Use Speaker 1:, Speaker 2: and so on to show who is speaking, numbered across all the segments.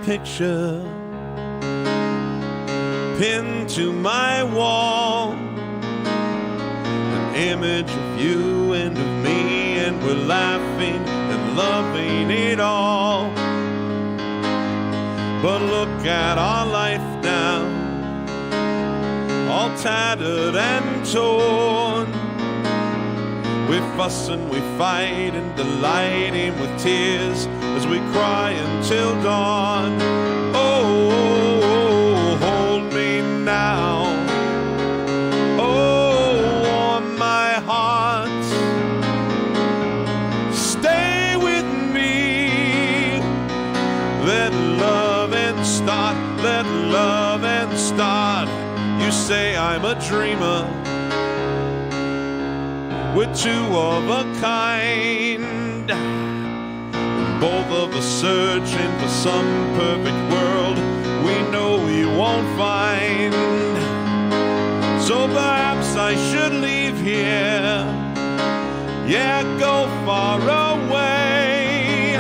Speaker 1: picture pinned to my wall, an image of you and of me, and we're laughing and loving it all. But look at our life now, all tattered and torn. We fuss and we fight and delighting with tears as we cry until dawn. Oh, hold me now. Oh, warm my heart. Stay with me. Let love and start. Let love and start. You say I'm a dreamer. We're two of a kind, both of us searching for some perfect world we know we won't find. So perhaps I should leave here, yeah, go far away.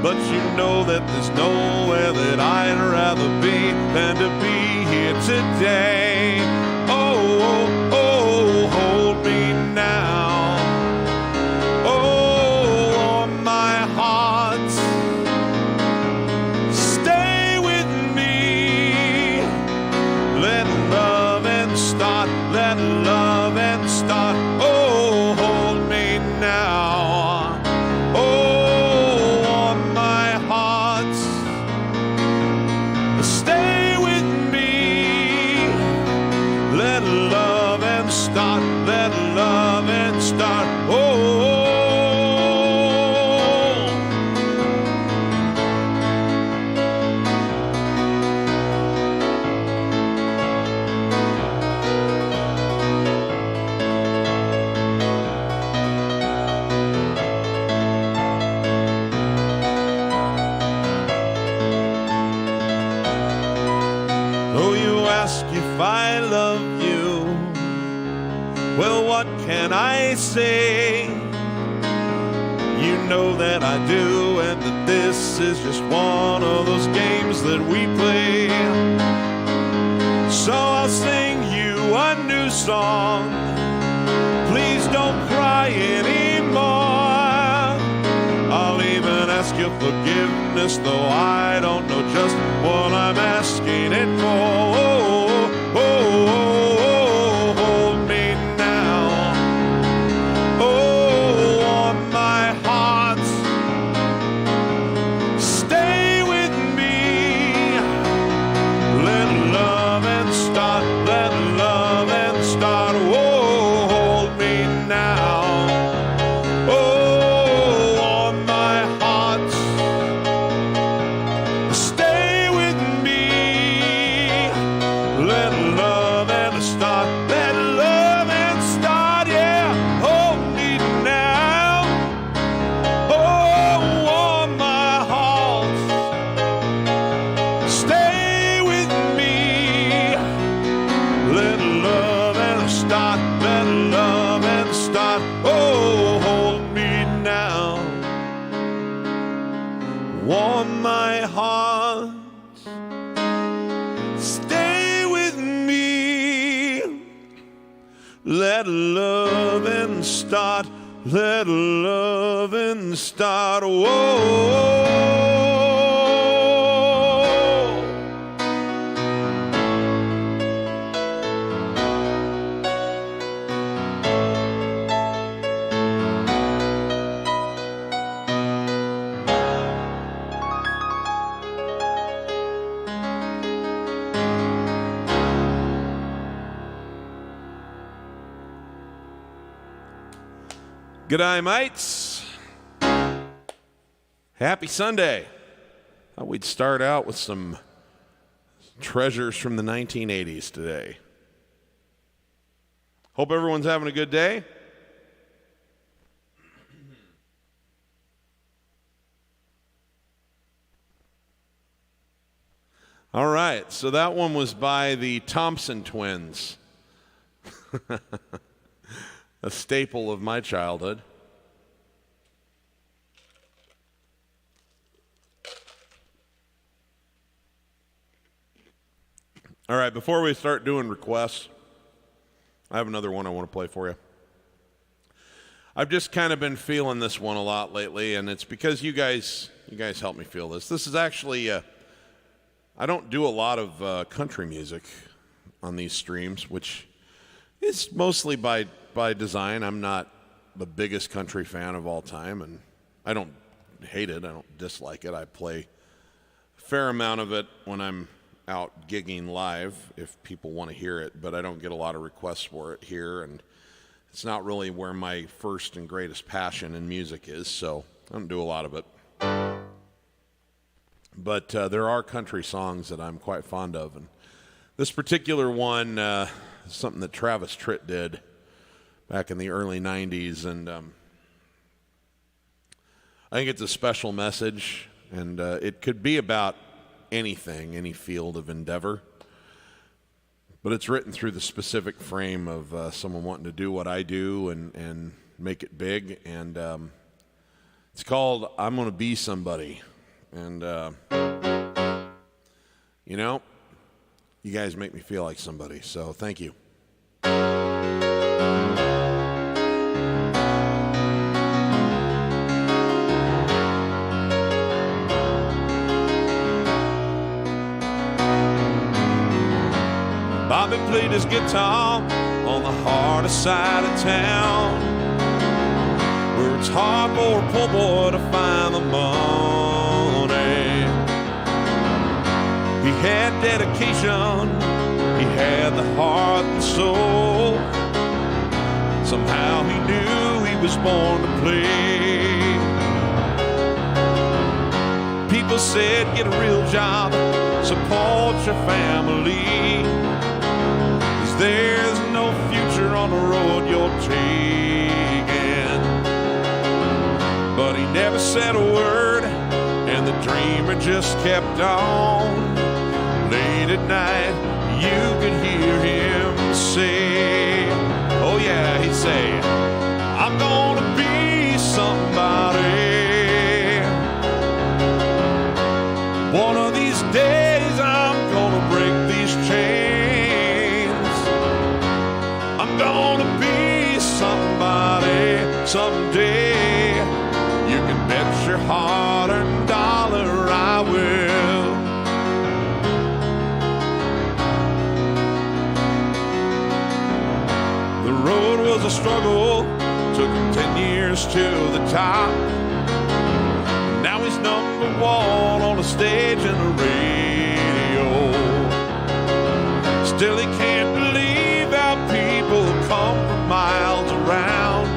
Speaker 1: But you know that there's nowhere that I'd rather be than to be here today. Oh, oh, oh, hold me now. Oh, warm my heart. Stay with me. Let love and start. Let love and start. Oh, hold me now. Oh, warm my heart. Stay with me. Let love and start. Let love and start. Oh. Oh, you ask if I love you. Well, what can I say? You know that I do, and that this is just one of those games that we play. So I'll sing you a new song. Please don't cry anymore. I'll even ask your forgiveness, though I don't know just what I'm asking it for. Oh, oh, oh, oh, hold me now. Oh, warm my heart. Stay with me. Let love and start. Let love and start. Oh, hold me now. Oh, warm my heart. Stay with me. Let love and start. Let love and start. Yeah, hold me now. Oh, warm my heart. Stay with me. Let love and start. Let love and start. Oh, hold me now. Warm my heart. Stay with me. Let love and start. Let love and start. Whoa. G'day, mates. Happy Sunday. Thought we'd start out with some treasures from the 1980s today. Hope everyone's having a good day. All right, so that one was by the Thompson twins. A staple of my childhood. All right, before we start doing requests, I have another one I want to play for you. I've just kind of been feeling this one a lot lately, and it's because you guys help me feel this. This is actually, I don't do a lot of country music on these streams, which is mostly by design. I'm not the biggest country fan of all time, and I don't hate it. I don't dislike it. I play a fair amount of it when I'm out gigging live if people want to hear it, but I don't get a lot of requests for it here, and it's not really where my first and greatest passion in music is, so I don't do a lot of it. But there are country songs that I'm quite fond of, and this particular one is something that Travis Tritt did back in the early 90s, and I think it's a special message, and it could be about anything, any field of endeavor. But it's written through the specific frame of someone wanting to do what I do and make it big. And it's called I'm Gonna Be Somebody. And, you know, you guys make me feel like somebody. So thank you. Bobby played his guitar on the hardest side of town, where it's hard for a poor boy to find the money. He had dedication, he had the heart and soul. Somehow he knew he was born to play. People said, get a real job, support your family. There's no future on the road you're taking. But he never said a word, and the dreamer just kept on. Late at night, you could hear him say, oh yeah, he'd say, I'm gonna be somebody. One of these days I'm gonna break these chains. Gonna be somebody someday. You can bet your hard-earned dollar I will. The road was a struggle, took him 10 years to the top. And now he's #1 on the stage and the radio. Still he can't believe how people come from miles around,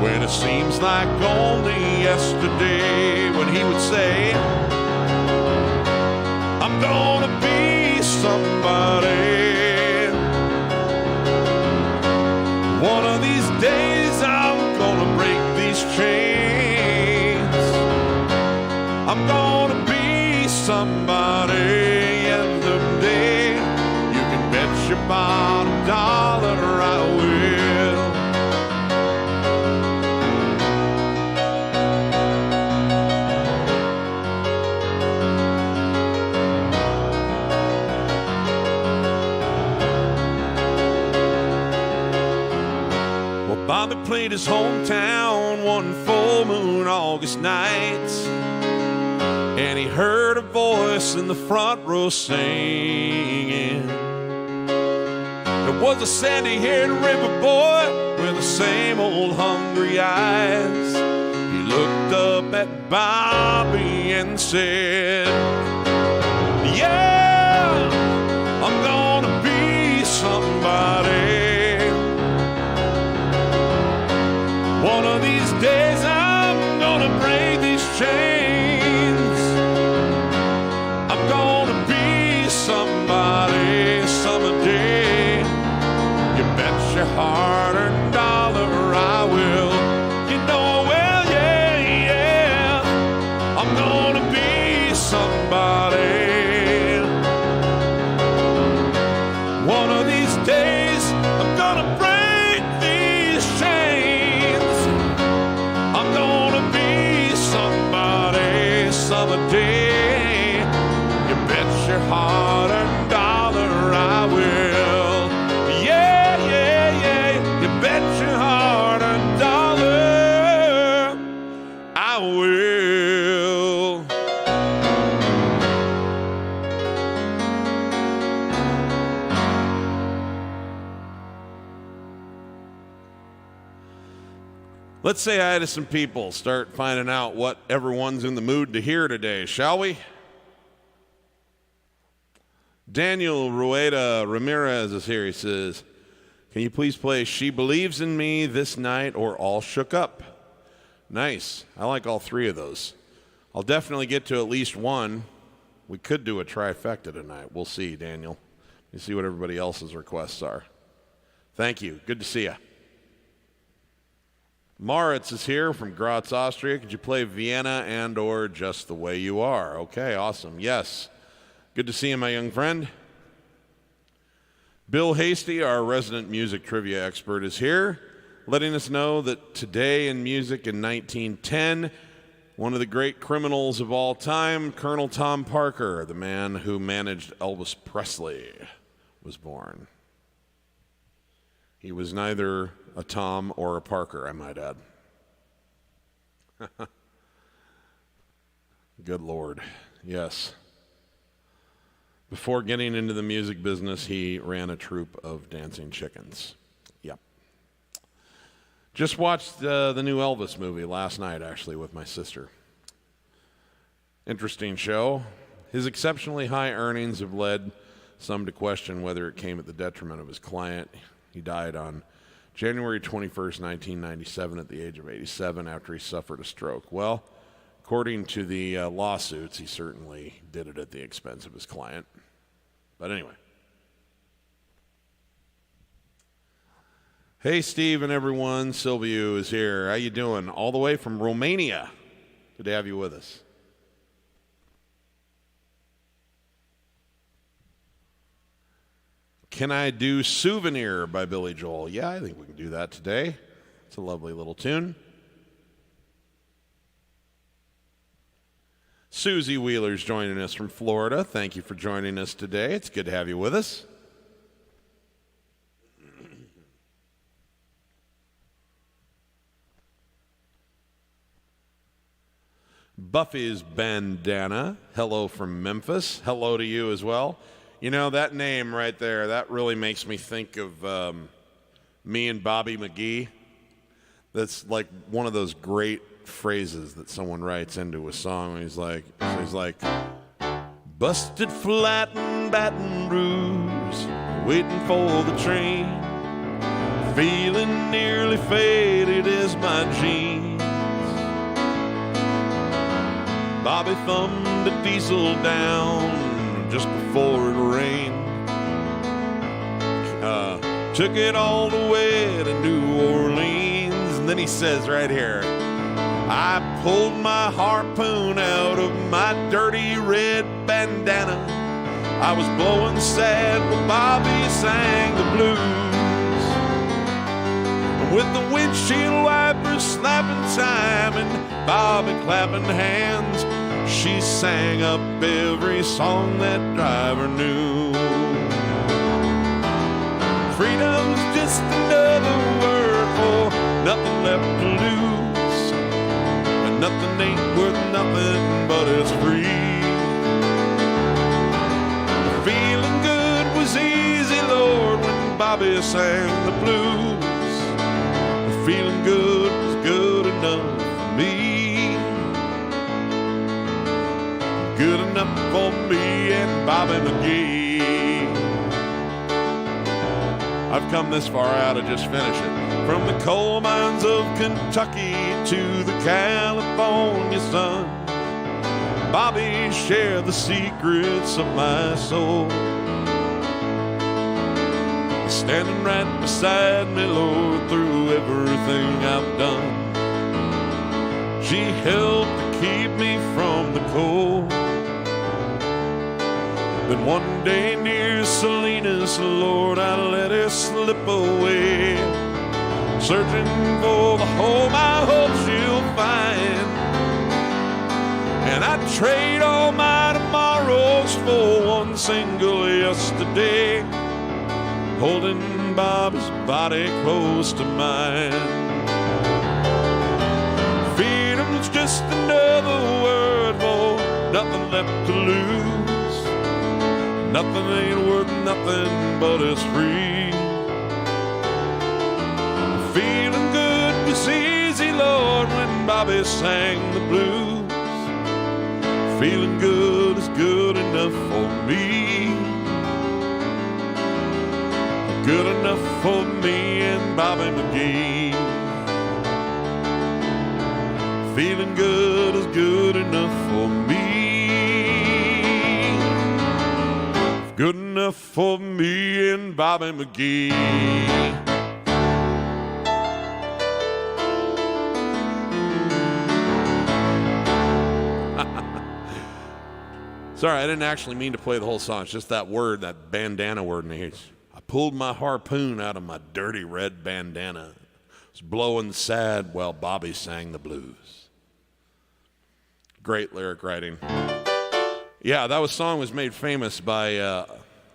Speaker 1: when it seems like only yesterday when he would say, I'm gonna be somebody. One of these days I'm gonna break these chains. I'm gonna be somebody. And the day you can bet your bottom dollar I will. Well, Bobby played his hometown one full moon August night, and he heard a voice in the front row singing. It was a sandy-haired river boy with the same old hungry eyes. He looked up at Bobby and said, yeah, I'm gonna be somebody. One of these days I'm gonna break these chains. I'm gonna be somebody someday. You bet your hard-earned dollar I will. You know, well, yeah, yeah, I'm gonna be somebody. One of these days I'm gonna break these chains. I'm gonna be somebody someday. You bet your hard-earned dollar Let's say hi to some people, start finding out what everyone's in the mood to hear today, shall we? Daniel Rueda Ramirez is here. He says, can you please play She Believes in Me This Night or All Shook Up? Nice. I like all three of those. I'll definitely get to at least one. We could do a trifecta tonight. We'll see, Daniel. You see what everybody else's requests are. Thank you. Good to see you. Moritz is here from Graz, Austria. Could you play Vienna and or Just the Way You Are? Okay, awesome. Yes. Good to see you, my young friend. Bill Hasty, our resident music trivia expert, is here, letting us know that today in music in 1910, one of the great criminals of all time, Colonel Tom Parker, the man who managed Elvis Presley, was born. He was neither a Tom or a Parker, I might add. Good Lord, yes. Before getting into the music business, he ran a troupe of dancing chickens. Yep. Just watched the new Elvis movie last night, actually, with my sister. Interesting show. His exceptionally high earnings have led some to question whether it came at the detriment of his client. He died on January 21st, 1997 at the age of 87 after he suffered a stroke. Well, according to the lawsuits, he certainly did it at the expense of his client. But anyway. Hey, Steve and everyone. Silvio is here. How you doing? All the way from Romania. Good to have you with us. Can I do Souvenir by Billy Joel? Yeah, I think we can do that today. It's a lovely little tune. Susie Wheeler's joining us from Florida. Thank you for joining us today. It's good to have you with us. Buffy's Bandana. Hello from Memphis. Hello to you as well. You know, that name right there, that really makes me think of me and Bobby McGee. That's like one of those great phrases that someone writes into a song. He's like, busted flat in Baton Rouge, waiting for the train, feeling nearly faded as my jeans. Bobby thumbed a diesel down just before it rained. Took it all the way to New Orleans. And then he says right here, I pulled my harpoon out of my dirty red bandana. I was blowing sad when Bobby sang the blues. With the windshield wipers slapping time and Bobby clapping hands, she sang up every song that driver knew. Freedom's just another word for nothing left to lose, and nothing ain't worth nothing but it's free. Feeling good was easy, Lord, when Bobby sang the blues. Feeling good was good enough for me. Good enough for me and Bobby McGee. I've come this far out to just finish it. From the coal mines of Kentucky to the California sun, Bobby shared the secrets of my soul. Standing right beside me, Lord, through everything I've done. She helped to keep me from the cold. Then one day near Salinas, Lord, I let her slip away, searching for the home I hope she'll find. And I'd trade all my tomorrows for one single yesterday, holding Bob's body close to mine. Freedom's just another word for nothing left to lose. Nothing ain't worth nothing but it's free. Feeling good was easy, Bobby sang the blues. Feeling good is good enough for me. Good enough for me and Bobby McGee. Feeling good is good enough for me. Good enough for me and Bobby McGee. Sorry, I didn't actually mean to play the whole song. It's just that word, that bandana word in the I pulled my harpoon out of my dirty red bandana. It was blowing sad while Bobby sang the blues. Great lyric writing. Yeah, that song was made famous by,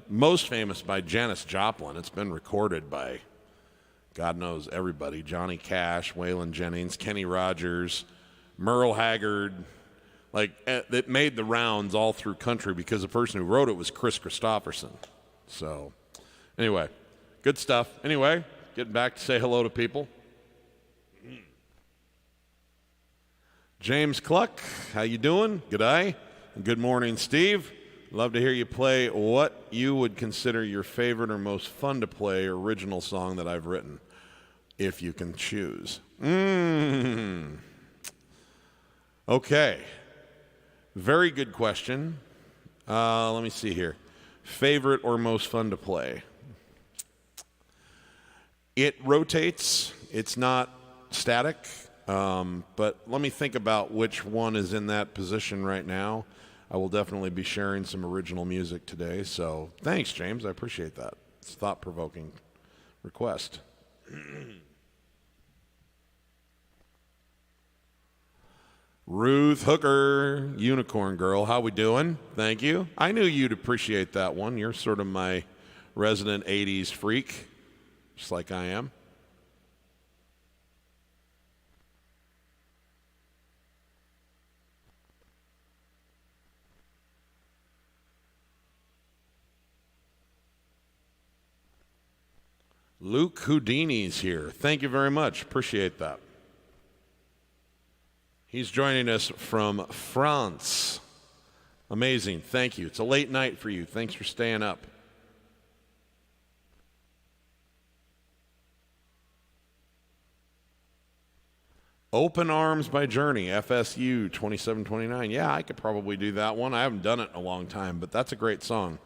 Speaker 1: most famous by Janis Joplin. It's been recorded by, God knows, everybody. Johnny Cash, Waylon Jennings, Kenny Rogers, Merle Haggard. Like, it made the rounds all through country because the person who wrote it was Kristofferson. So, anyway, good stuff. Anyway, getting back to say hello to people. James Cluck, how you doing? G'day. Good morning, Steve. Love to hear you play what you would consider your favorite or most fun to play original song that I've written, if you can choose. Okay. Very good question. Let me see here. Favorite or most fun to play? It rotates. It's not static. But let me think about which one is in that position right now. I will definitely be sharing some original music today. So thanks, James. I appreciate that. It's a thought-provoking request. Ruth Hooker, Unicorn Girl, how we doing? Thank you. I knew you'd appreciate that one. You're sort of my resident 80s freak, just like I am. Luke Houdini's here. Thank you very much. Appreciate that. He's joining us from France. Amazing. Thank you. It's a late night for you. Thanks for staying up. Open Arms by Journey, FSU 2729. Yeah, I could probably do that one. I haven't done it in a long time, but that's a great song.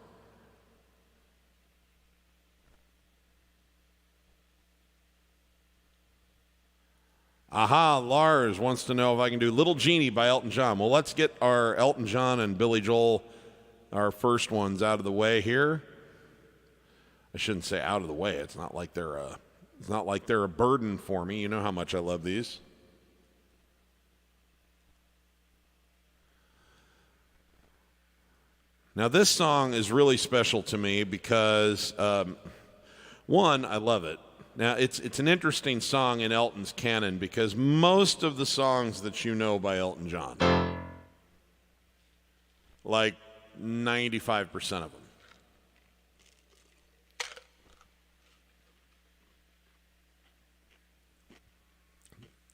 Speaker 1: Aha, Lars wants to know if I can do Little Jeannie by Elton John. Well, let's get our Elton John and Billy Joel, our first ones, out of the way here. I shouldn't say out of the way. It's not like they're a burden for me. You know how much I love these. Now, this song is really special to me because, one, I love it. Now, it's an interesting song in Elton's canon because most of the songs that you know by Elton John, like 95% of them,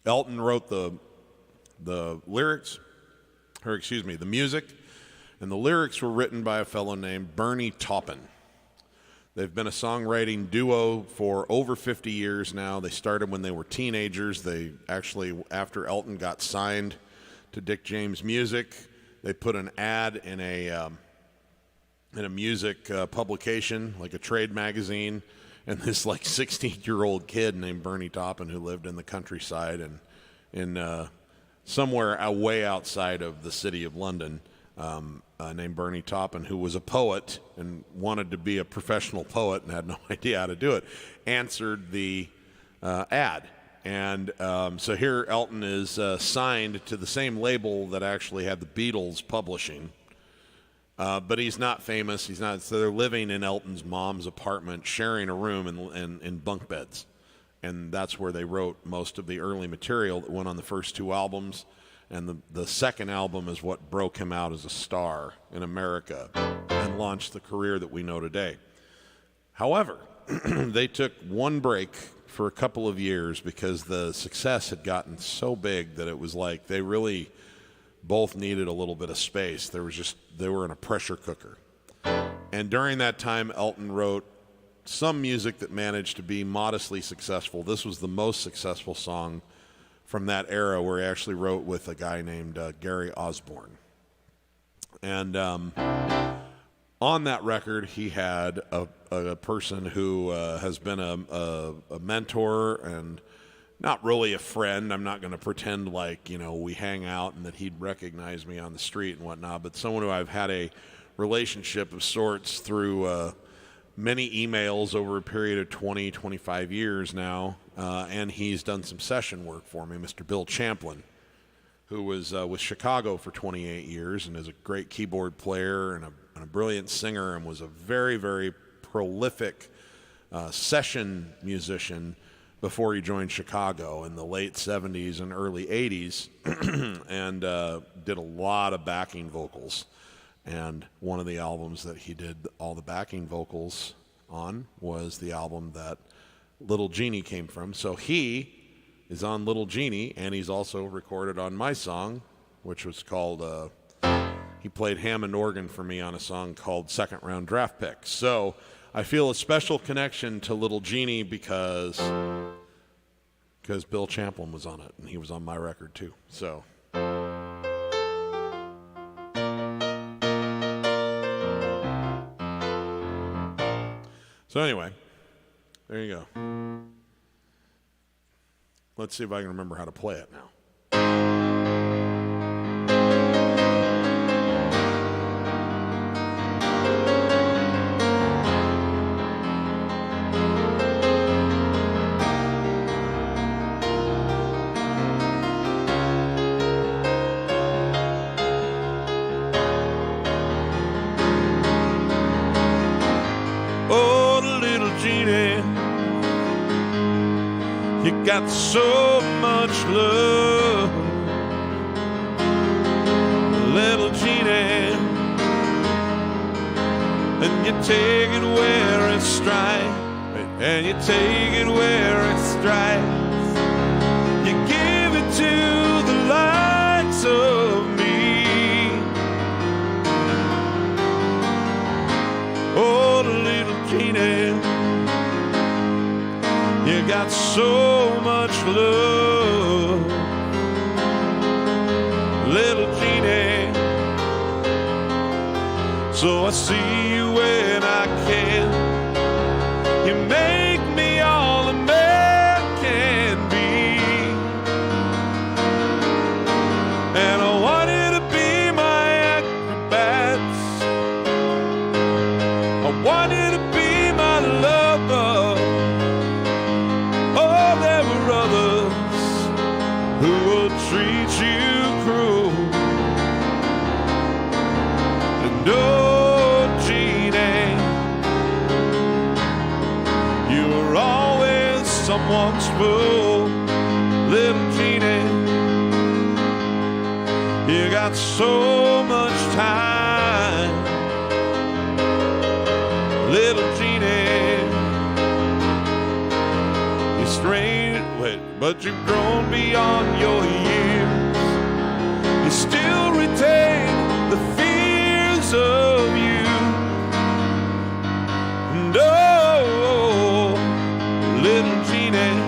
Speaker 1: Elton wrote the lyrics, or excuse me, the music, and the lyrics were written by a fellow named Bernie Taupin. They've been a songwriting duo for over 50 years now. They started when they were teenagers. They actually, after Elton got signed to Dick James Music, they put an ad in a music publication, like a trade magazine, and this like 16-year-old kid named Bernie Taupin, who lived in the countryside and in somewhere way outside of the city of London, named Bernie Taupin, who was a poet and wanted to be a professional poet and had no idea how to do it, answered the ad. And so here Elton is signed to the same label that actually had the Beatles publishing, but he's not famous. He's not. So they're living in Elton's mom's apartment, sharing a room in bunk beds. And that's where they wrote most of the early material that went on the first two albums. And the second album is what broke him out as a star in America and launched the career that we know today. However, they took one break for a couple of years because the success had gotten so big that it was like they really both needed a little bit of space. They were in a pressure cooker. And during that time, Elton wrote some music that managed to be modestly successful. This was the most successful song from that era, where he actually wrote with a guy named Gary Osborne. And on that record, he had a person who has been a mentor and not really a friend. I'm not going to pretend like, we hang out and that he'd recognize me on the street and whatnot, but someone who I've had a relationship of sorts through many emails over a period of 20, 25 years now, and he's done some session work for me, Mr. Bill Champlin, who was with Chicago for 28 years and is a great keyboard player and a brilliant singer, and was a very, very prolific session musician before he joined Chicago in the late 70s and early 80s, and did a lot of backing vocals. And one of the albums that he did all the backing vocals on was the album that Little Jeannie came from. So he is on Little Jeannie, and he's also recorded on my song, which was called, he played Hammond organ for me on a song called Second Round Draft Pick. So I feel a special connection to Little Jeannie because Bill Champlin was on it, and he was on my record too. So anyway, there you go. Let's see if I can remember how to play it now. Got so much love, Little Jeannie, and you take it where it strikes, and you take it where it strikes. You give it to the likes of me. Oh, Little Jeannie, you got so much love, Little Jeannie. So I see you when I can. You make me all a man can be. And I want you to be my acrobats. I want you to be my lover. Who will treat you cruel? And oh, Jeannie, you were always someone's fool. Little Jeannie, you got so much time. Little Jeannie, you're strange. But you've grown beyond your years. You still retain the fears of you. And oh, Little Jeannie,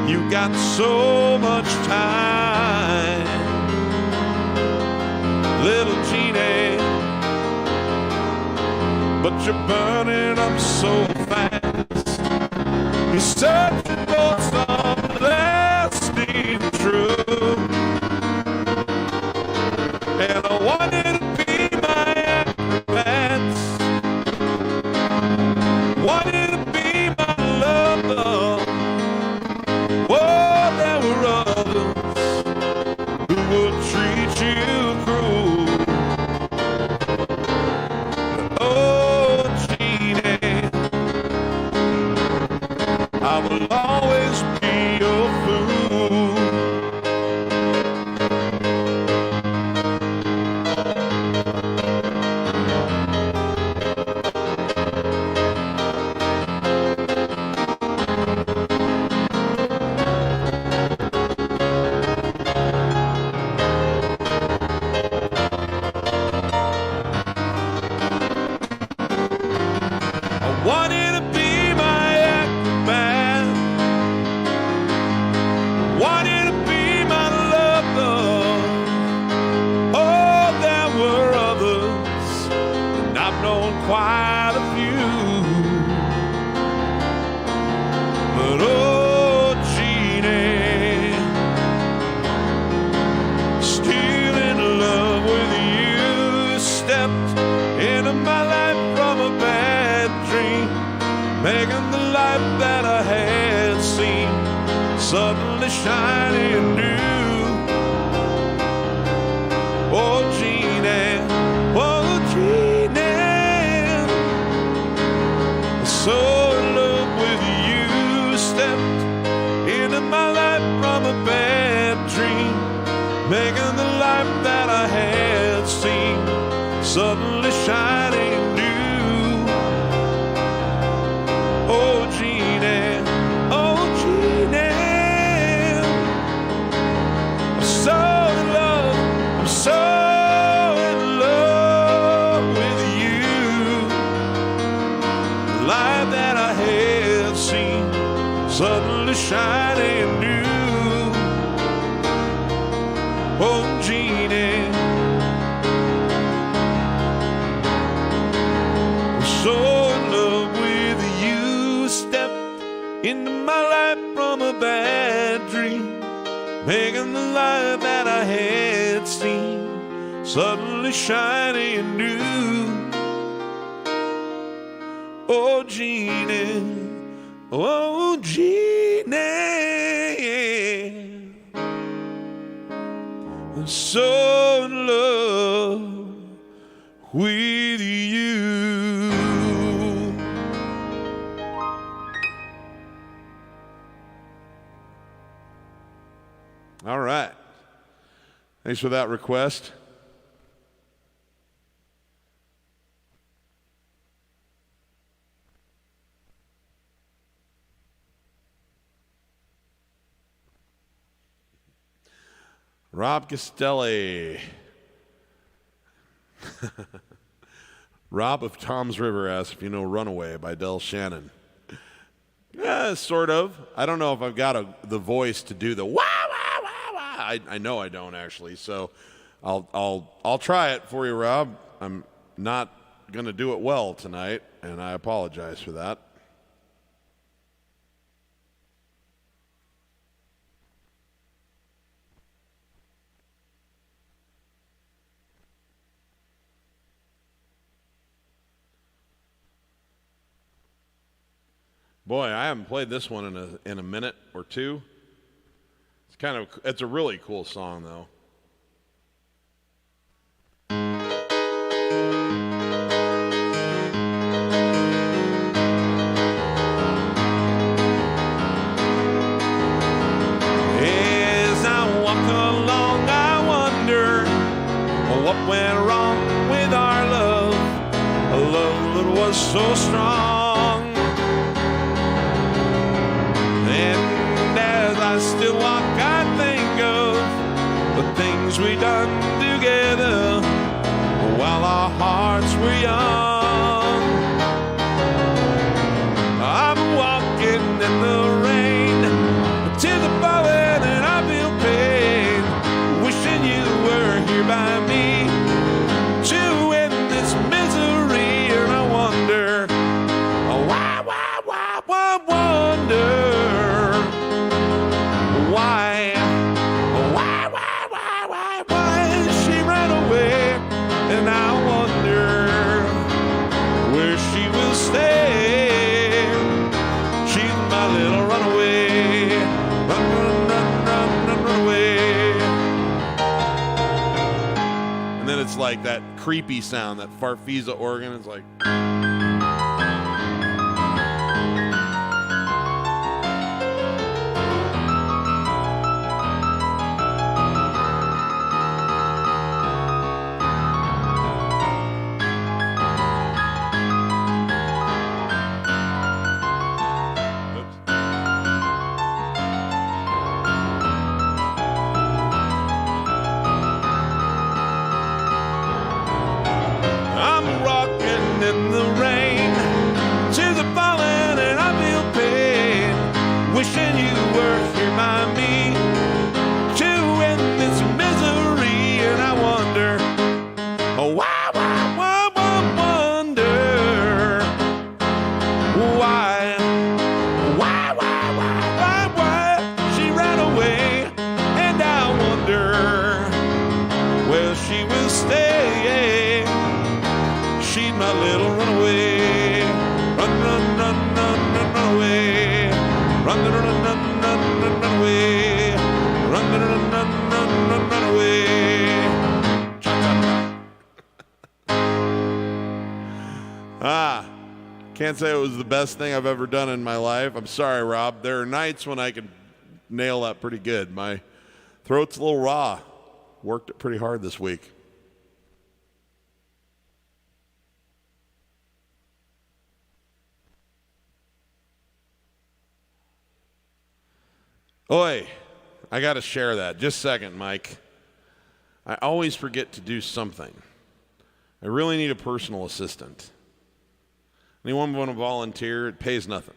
Speaker 1: you got so much time. Little Jeannie, but you're burning up so fast. You're searching for some lasting truth, and I want you to be my acrobats. Want you to be my lover. Oh, there were others who would treat you cruel. Oh, Jeannie, I will always be your fool. wanted to be my acrobat, wanted to be my lover. Oh, there were others, and I've known quite a few. But oh, Jeannie, still in love with you. Stepped into my life from a bad dream, making the life that I had seen suddenly shiny and new. Oh, Jeannie, oh, Jeannie, so in love with you. Stepped into my life from a bad dream, making the life that I had seen suddenly shining new. Oh, Jeannie, oh, Jeannie, I'm so in love, I'm so in love with you. The life that I had seen suddenly shining new. Oh, Jeannie, so in love with you. Stepped into my life from a bad dream, making the life that I had seen suddenly shining new. Oh, Jeannie, oh, Jeannie, I'm so in love with you. All right. Thanks for that request. Rob Castelli. Rob of Tom's River asks if you know Runaway by Shannon. Yeah, sort of. I don't know if I've got the voice to do the wah wah wah wah. I know I don't actually, so I'll try it for you, Rob. I'm not gonna do it well tonight, and I apologize for that. Boy, I haven't played this one in a minute or two. It's a really cool song though. As I walk along, I wonder what went wrong with our love, a love that was so strong. And as I still walk, I think of the things we done together while our hearts were young. I'm walking in the rain, tears are falling and I feel pain, wishing you were here by me to end this misery. And I wonder, why wonder? Why she ran away? And I wonder where she will stay. She's my little runaway. Run away. And then it's like that creepy sound, that Farfisa organ. It's like... I'm rocking in the run away. Run, run, run, run, run, run away. Run, run, run, run, run, run, run away. Run, run, run, run, run, run, run away. Can't say it was the best thing I've ever done in my life. I'm sorry, Rob. There are nights when I can nail that pretty good. My throat's a little raw. Worked it pretty hard this week. Oi, I got to share that. Just a second, Mike. I always forget to do something. I really need a personal assistant. Anyone want to volunteer? It pays nothing.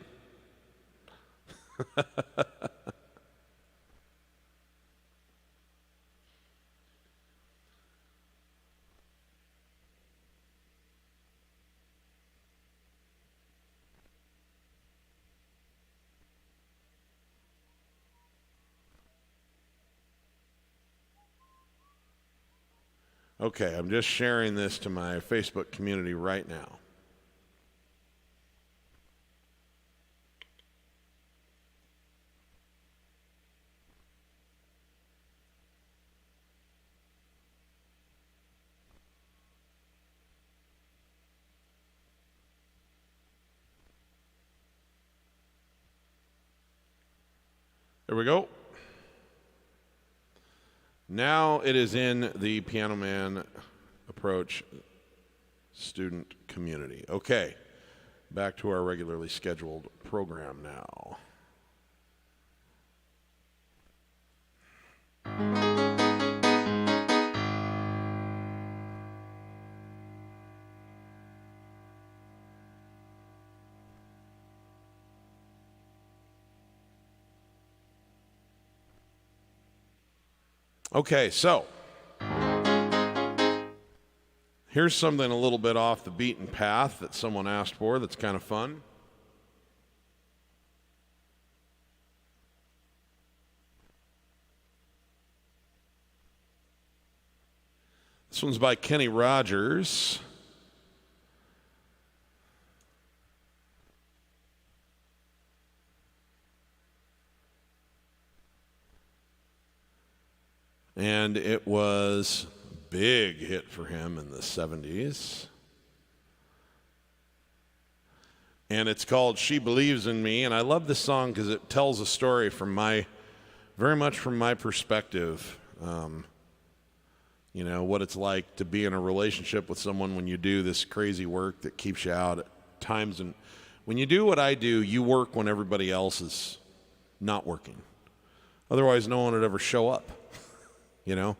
Speaker 1: Okay, I'm just sharing this to my Facebook community right now. There we go. Now it is in the Piano Man Approach student community. Okay, back to our regularly scheduled program now. Okay, so here's something a little bit off the beaten path that someone asked for that's kind of fun. This one's by Kenny Rogers. And it was a big hit for him in the 70s. And it's called She Believes in Me. And I love this song because it tells a story from very much from my perspective. You know, what it's like to be in a relationship with someone when you do this crazy work that keeps you out at times. And when you do what I do, you work when everybody else is not working. Otherwise, no one would ever show up. You know,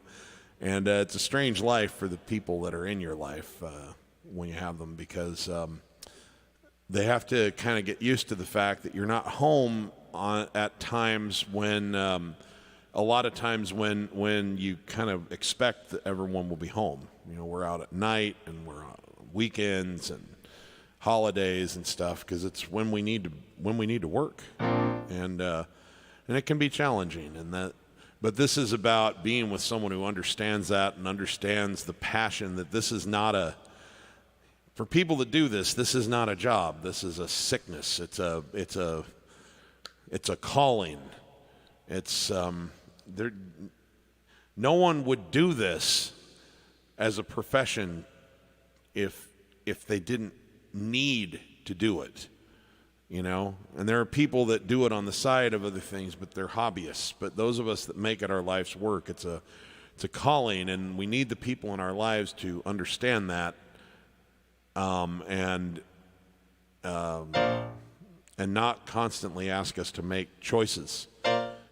Speaker 1: and it's a strange life for the people that are in your life when you have them, because they have to kind of get used to the fact that you're not home at times when a lot of times when you kind of expect that everyone will be home. You know, we're out at night and we're on weekends and holidays and stuff, because it's when we need to work, and it can be challenging, But this is about being with someone who understands that and understands the passion that this is not for people that do this, this is not a job. This is a sickness. It's a calling. No one would do this as a profession if they didn't need to do it. You know, and there are people that do it on the side of other things, but they're hobbyists. But those of us that make it our life's work, it's a calling, and we need the people in our lives to understand that, and not constantly ask us to make choices.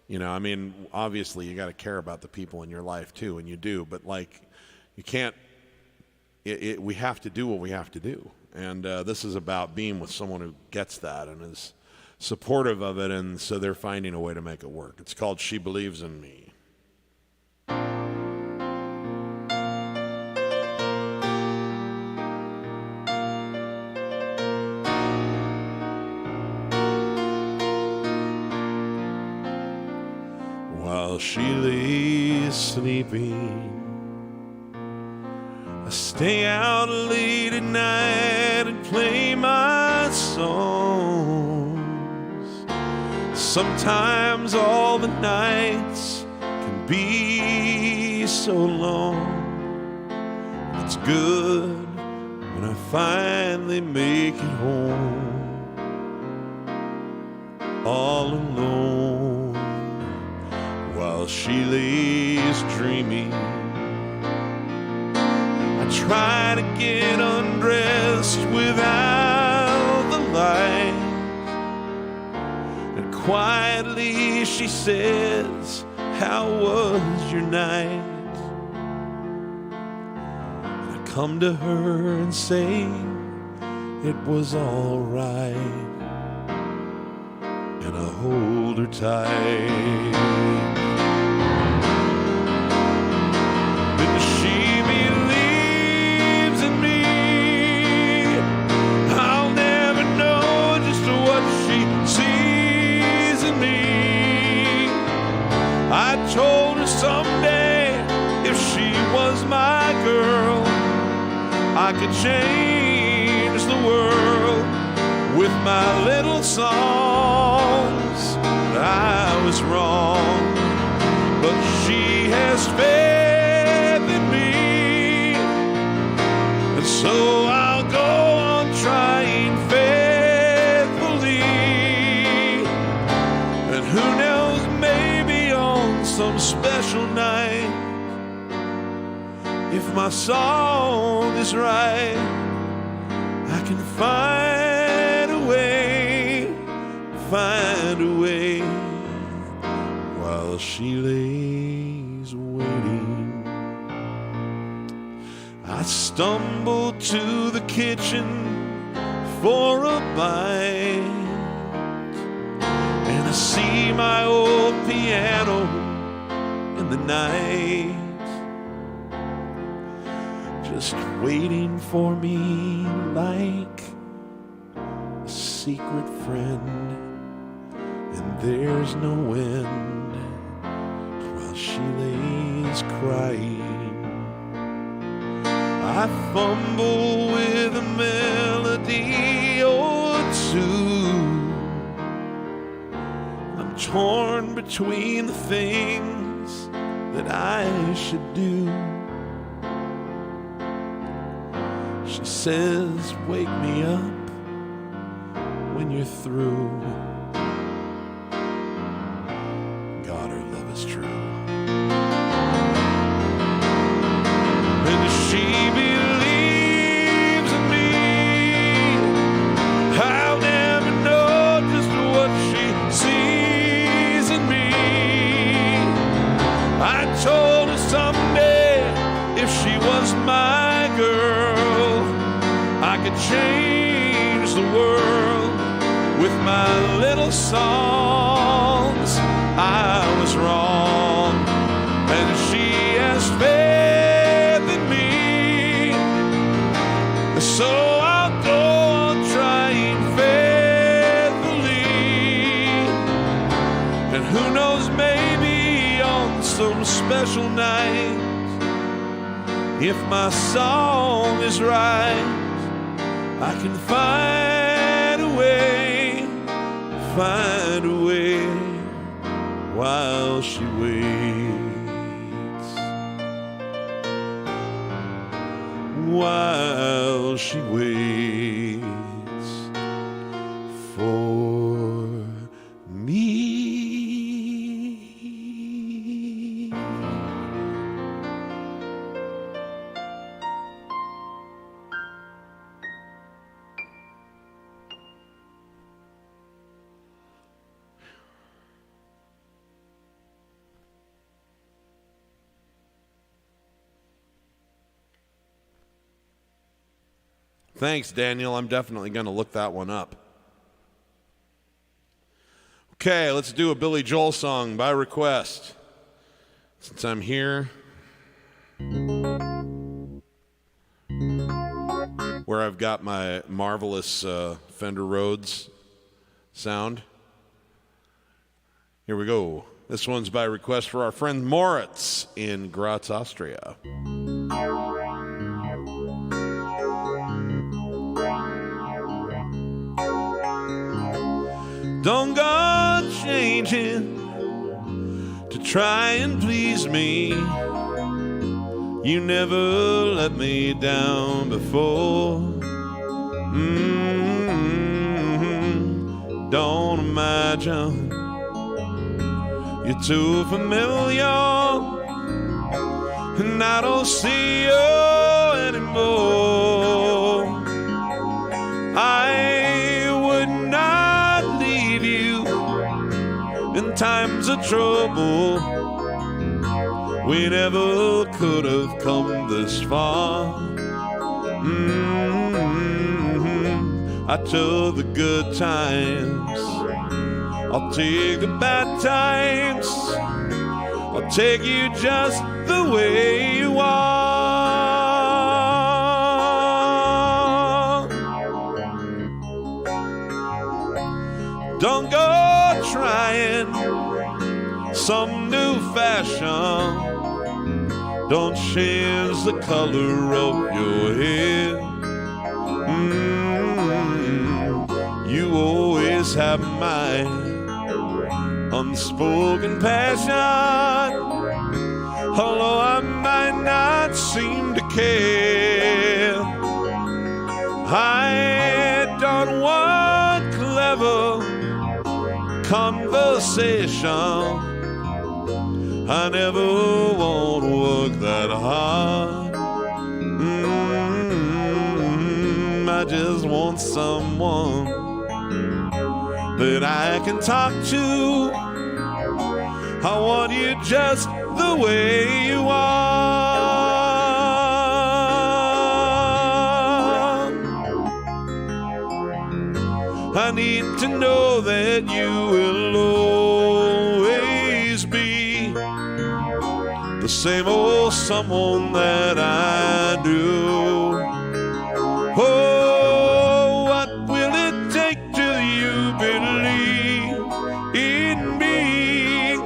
Speaker 1: You know, I mean, obviously you got to care about the people in your life too, and you do. But like, you can't. We have to do what we have to do. And this is about being with someone who gets that and is supportive of it, and so they're finding a way to make it work. It's called She Believes in Me. While she lays sleeping, I stay out late at night and play my songs. Sometimes all the nights can be so long. It's good when I finally make it home. All alone while she lays dreaming. I try to get undressed without the light, and quietly she says, how was your night? And I come to her and say it was all right, and I hold her tight. Then she believes in me. I'll never know just what she sees in me. I told her someday if she was my girl, I could change the world with my little songs. I was wrong, but she has faith in me, and so I'll go on trying faithfully. And who knows, maybe on some special night, if my song is right, I can find a way while she lays waiting. I stumble to the kitchen for a bite, and I see my old piano in the night, just waiting for me like a secret friend. And there's no end while she lays crying. I fumble with a melody or two. I'm torn between the things that I should do. She says, wake me up when you're through. God, her love is true. And she believes in me. I'll never know just what she sees in me. I told her someday if she was my girl, I could change the world with my little songs. I was wrong, and she has faith in me, so I'll go on trying faithfully. And who knows, maybe on some special night, if my song is right, I can find a way while she waits, while she waits for me. Thanks, Daniel. I'm definitely going to look that one up. Okay, let's do a Billy Joel song by request. Since I'm here, where I've got my marvelous Fender Rhodes sound. Here we go. This one's by request for our friend Moritz in Graz, Austria. Don't go changing to try and please me. You never let me down before. Don't imagine you're too familiar, and I don't see you anymore. I would not leave you in times of trouble. We never could have come this far. I took the good times, I'll take the bad times, I'll take you just the way you are. Don't go trying some new fashion. Don't change the color of your hair. You always have my unspoken passion, although I might not seem to care. I don't want clever conversation. I never want to work that hard. I just want someone that I can talk to. I want you just the way you are. I need to know that you will always be the same old someone that I knew. Oh, what will it take till you believe in me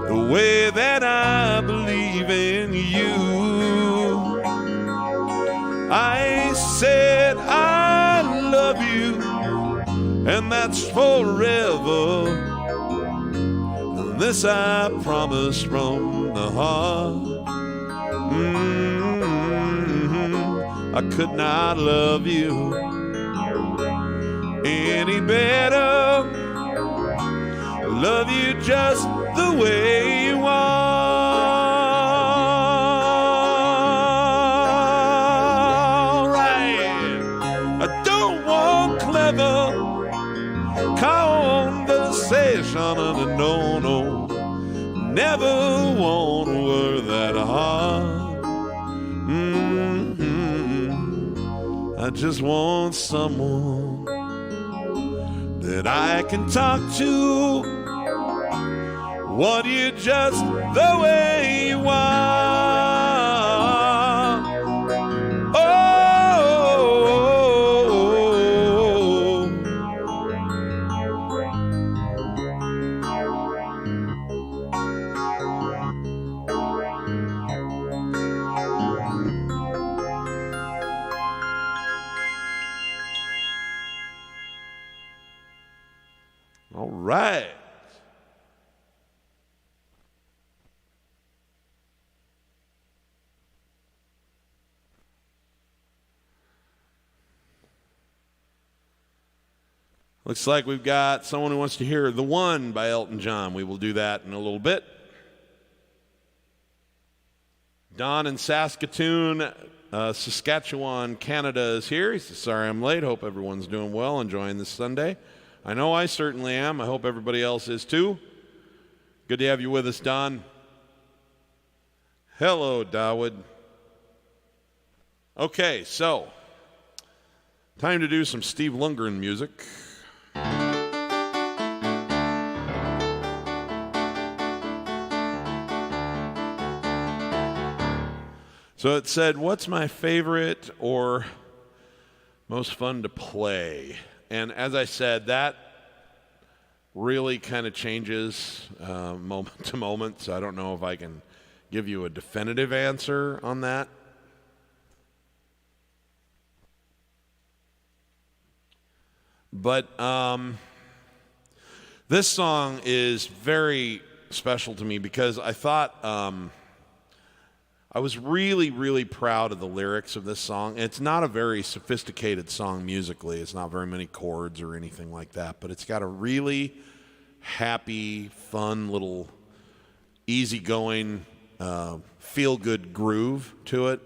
Speaker 1: the way that I believe in you? I said I love you, and that's forever. And this I promise from the heart. I could not love you any better. Love you just the way you are. Right. I don't want clever conversation, and no, never want to work that hard. I just want someone that I can talk to. Want you just the way you are. All right. Looks like we've got someone who wants to hear The One by Elton John. We will do that in a little bit. Don in Saskatoon, Saskatchewan, Canada is here. He says, sorry I'm late. Hope everyone's doing well, enjoying this Sunday. I know I certainly am. I hope everybody else is too. Good to have you with us, Don. Hello, Dawood. Okay, so time to do some Steve Lungrin music. So it said, what's my favorite or most fun to play? And as I said, that really kind of changes moment to moment, so I don't know if I can give you a definitive answer on that. But This song is very special to me because I thought I was really, really proud of the lyrics of this song. It's not a very sophisticated song musically. It's not very many chords or anything like that, but it's got a really happy, fun little easygoing, feel-good groove to it.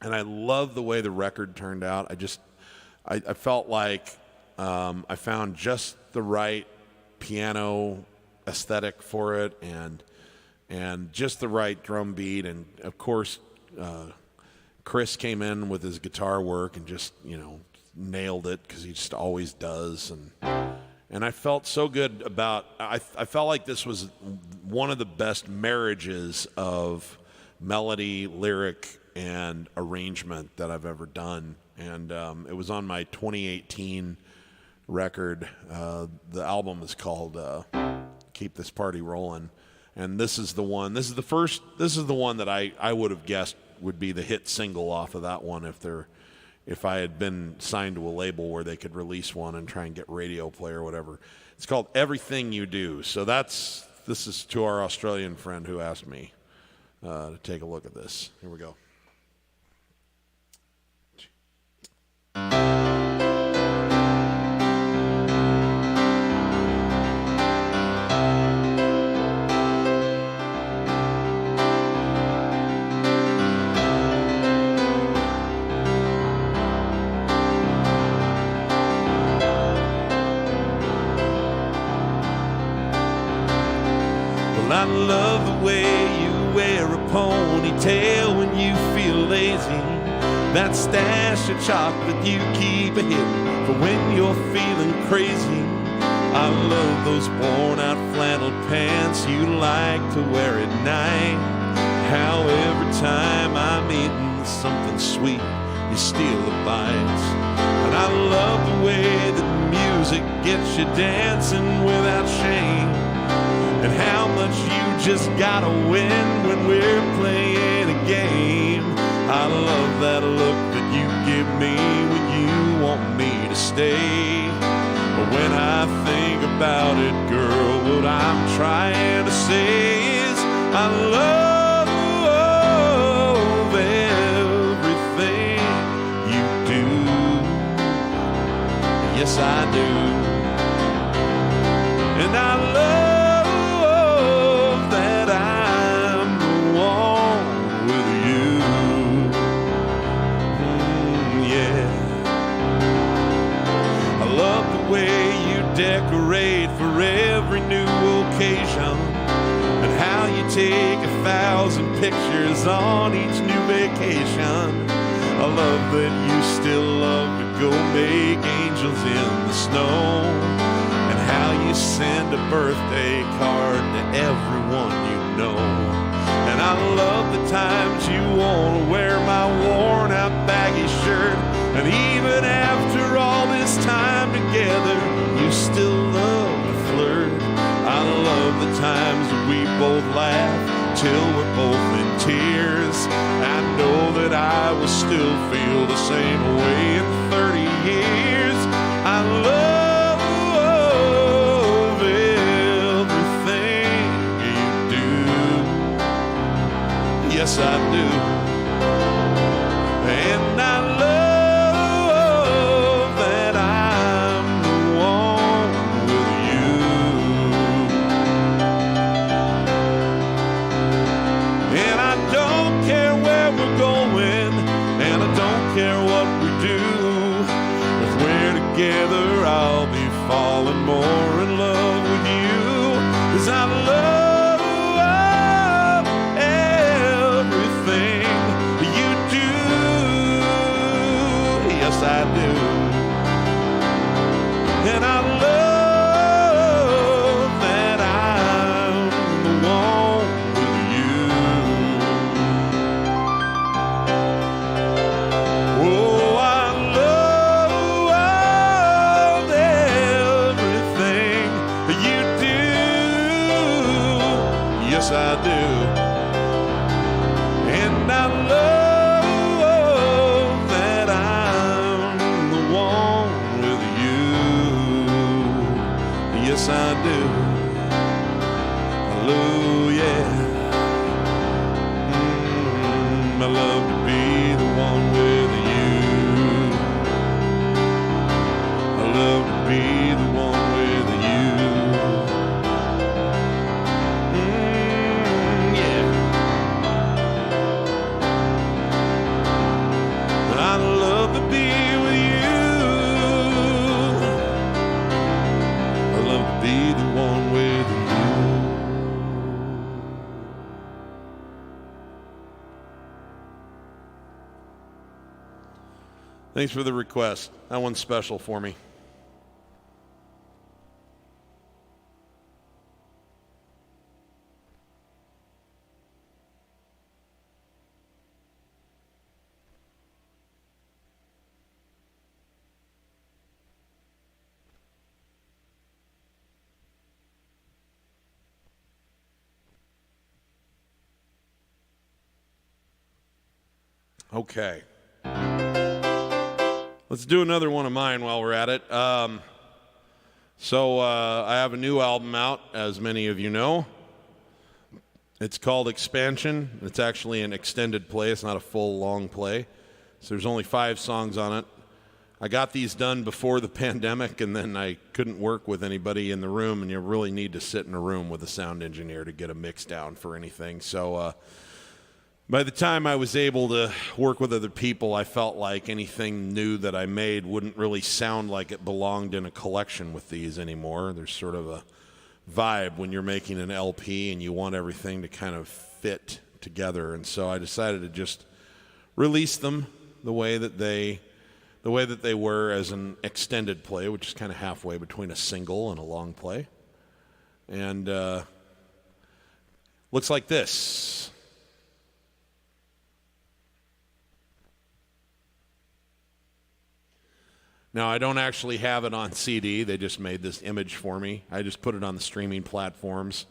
Speaker 1: And I love the way the record turned out. I felt like I found just the right piano aesthetic for it and just the right drum beat. And, of course, Kris came in with his guitar work and just, nailed it because he just always does. And I felt so good about I felt like this was one of the best marriages of melody, lyric, and arrangement that I've ever done. And it was on my 2018 record. The album is called Keep This Party Rolling. And this is the one. This is the one that I would have guessed would be the hit single off of that one if I had been signed to a label where they could release one and try and get radio play or whatever. It's called Everything You Do. So this is to our Australian friend who asked me to take a look at this. Here we go. I love the way you wear a ponytail when you feel lazy. That stash of chocolate you keep hidden for when you're feeling crazy. I love those worn-out flannel pants you like to wear at night. How every time I'm eating something sweet, you steal a bite. And I love the way that music gets you dancing without shame. And how much you just gotta win when we're playing a game. I love that look that you give me when you want me to stay. But when I think about it, girl, what I'm trying to say is I love everything you do. Yes, I do. And I love decorate for every new occasion, and how you take 1,000 pictures on each new vacation. I love that you still love to go make angels in the snow, and how you send a birthday card to everyone you know. And I love the times you want to wear my worn out baggy shirt, and even after all this time together, you still love to flirt. I love the times that we both laugh till we're both in tears. I know that I will still feel the same way in 30 years. I love everything you do. Yes, I do. And I love together, I'll be falling more in love with you, 'cause I love everything you do. Yes, I do. And I love that I'm the one with you. Oh, I I do, and I love that I'm the one with you. Yes, I do. Hallelujah. I love to be the one with you. I love to be the one with you. Yeah. I love to be with you. I love to be the one with you. Thanks for the request. That one's special for me. Okay. Let's do another one of mine while we're at it. I have a new album out, as many of you know. It's called Expansion. It's actually an extended play. It's not a full, long play. So there's only 5 songs on it. I got these done before the pandemic, and then I couldn't work with anybody in the room, and you really need to sit in a room with a sound engineer to get a mix down for anything. So by the time I was able to work with other people, I felt like anything new that I made wouldn't really sound like it belonged in a collection with these anymore. There's sort of a vibe when you're making an LP and you want everything to kind of fit together. And so I decided to just release them the way that they were as an extended play, which is kind of halfway between a single and a long play. And looks like this. Now, I don't actually have it on CD. They just made this image for me. I just put it on the streaming platforms.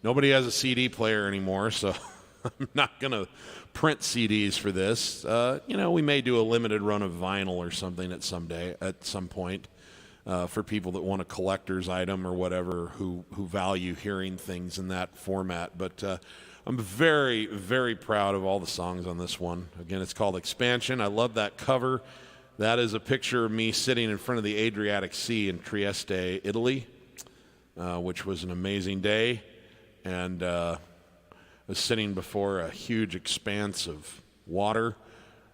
Speaker 1: Nobody has a CD player anymore, so I'm not going to print CDs for this. We may do a limited run of vinyl or something at some point, for people that want a collector's item or whatever who value hearing things in that format. But I'm very, very proud of all the songs on this one. Again, it's called Expansion. I love that cover. That is a picture of me sitting in front of the Adriatic Sea in Trieste, Italy, which was an amazing day. And I was sitting before a huge expanse of water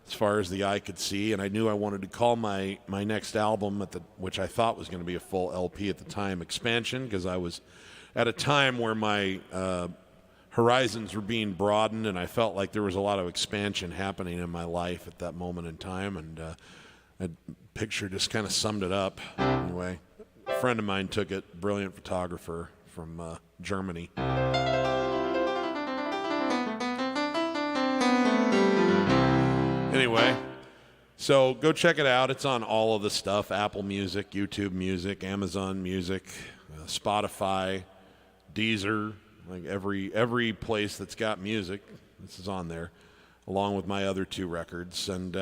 Speaker 1: as far as the eye could see. And I knew I wanted to call my next album, which I thought was going to be a full LP at the time, Expansion, because I was at a time where my horizons were being broadened, and I felt like there was a lot of expansion happening in my life at that moment in time. And that picture just kind of summed it up. Anyway, a friend of mine took it, brilliant photographer from Germany. Anyway, so go check it out. It's on all of the stuff: Apple Music, YouTube Music, Amazon Music, Spotify, Deezer, like every place that's got music. This is on there, along with my other 2 records. And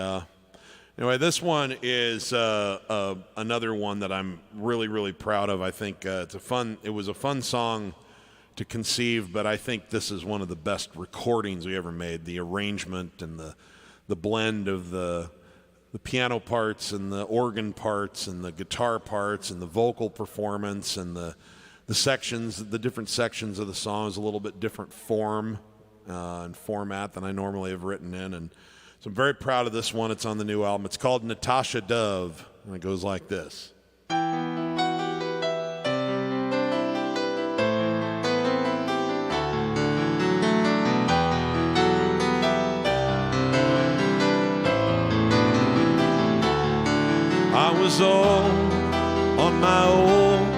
Speaker 1: anyway, this one is another one that I'm really, really proud of. I think it was a fun song to conceive, but I think this is one of the best recordings we ever made. The arrangement and the blend of the piano parts and the organ parts and the guitar parts and the vocal performance and the different sections of the song is a little bit different form and format than I normally have written in. And so I'm very proud of this one. It's on the new album. It's called Natasha Dove, and it goes like this. I was all on my own,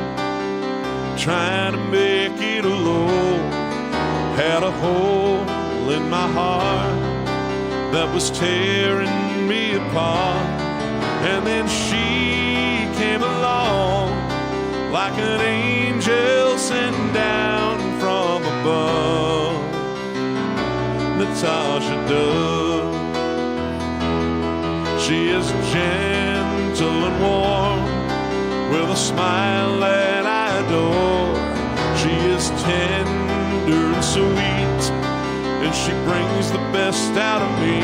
Speaker 1: trying to make it alone. Had a hole in my heart that was tearing me apart. And then she came along like an angel sent down from above. Natasha Dove, she is gentle and warm, with a smile that I adore. tender and sweet, and she brings the best out of me.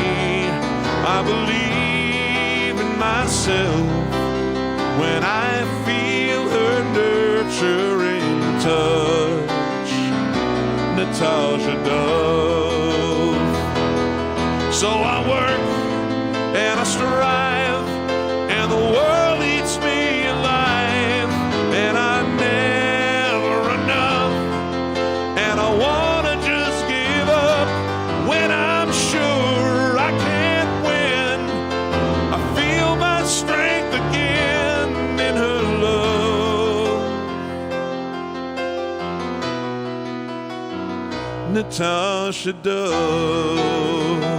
Speaker 1: I believe in myself when I feel her nurturing touch, Natasha Dove. So I work and I strive, and the world eats me alive, and I never enough, and I wanna just give up when I'm sure I can't win. I feel my strength again in her love, Natasha Dove.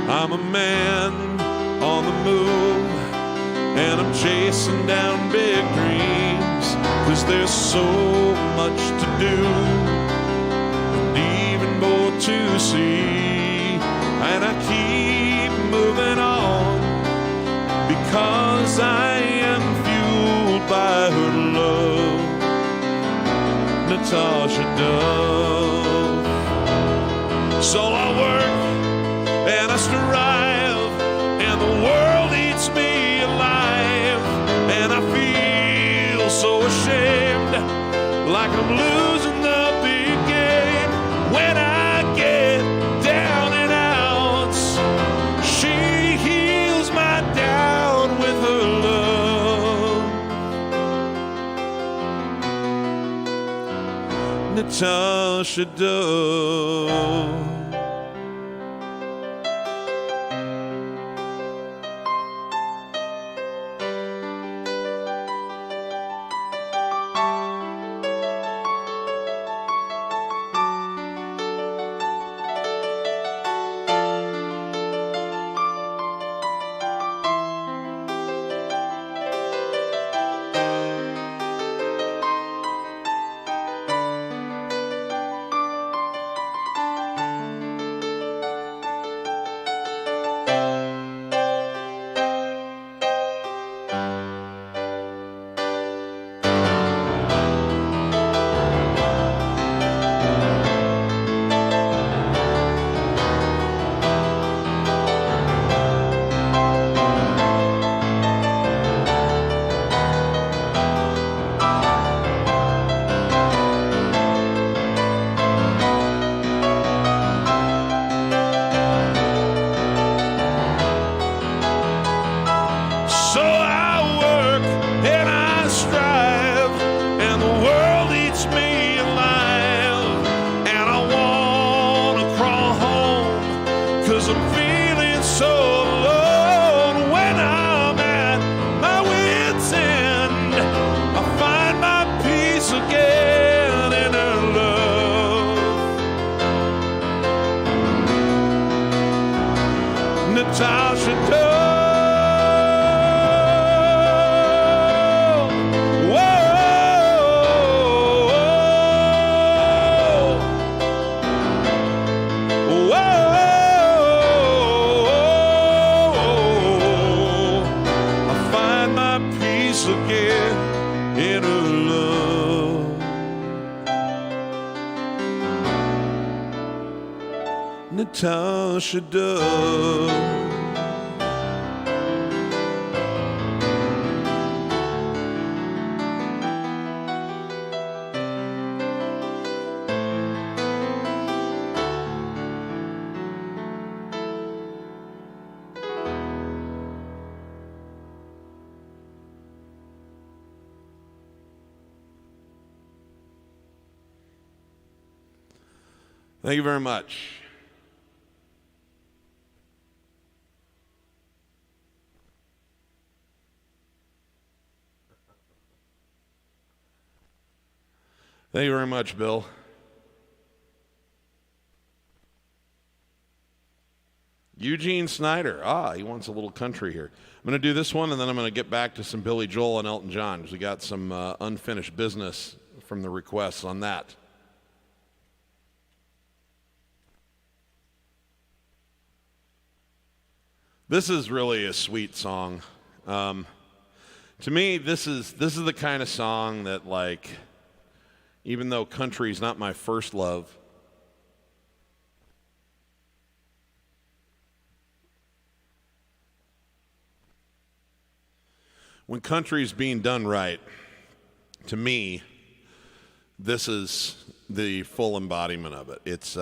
Speaker 1: I'm a man on the move, and I'm chasing down big dreams, 'cause there's so much to do and even more to see, and I keep moving on because I am fueled by her love, Natasha Dove. So I work and I strive, and the world eats me alive, and I feel so ashamed, like I'm losing the big game. When I get down and out, she heals my doubt with her love, Natasha Dove. Natasha Dove. Whoa, whoa, I find my peace again in her love, Natasha Dove. Thank you very much. Thank you very much, Bill. Eugene Snyder. He wants a little country here. I'm going to do this one, and then I'm going to get back to some Billy Joel and Elton John, because we got some unfinished business from the requests on that. This is really a sweet song. To me, this is the kind of song that, like, even though country's not my first love, when country's being done right, to me, this is the full embodiment of it. It's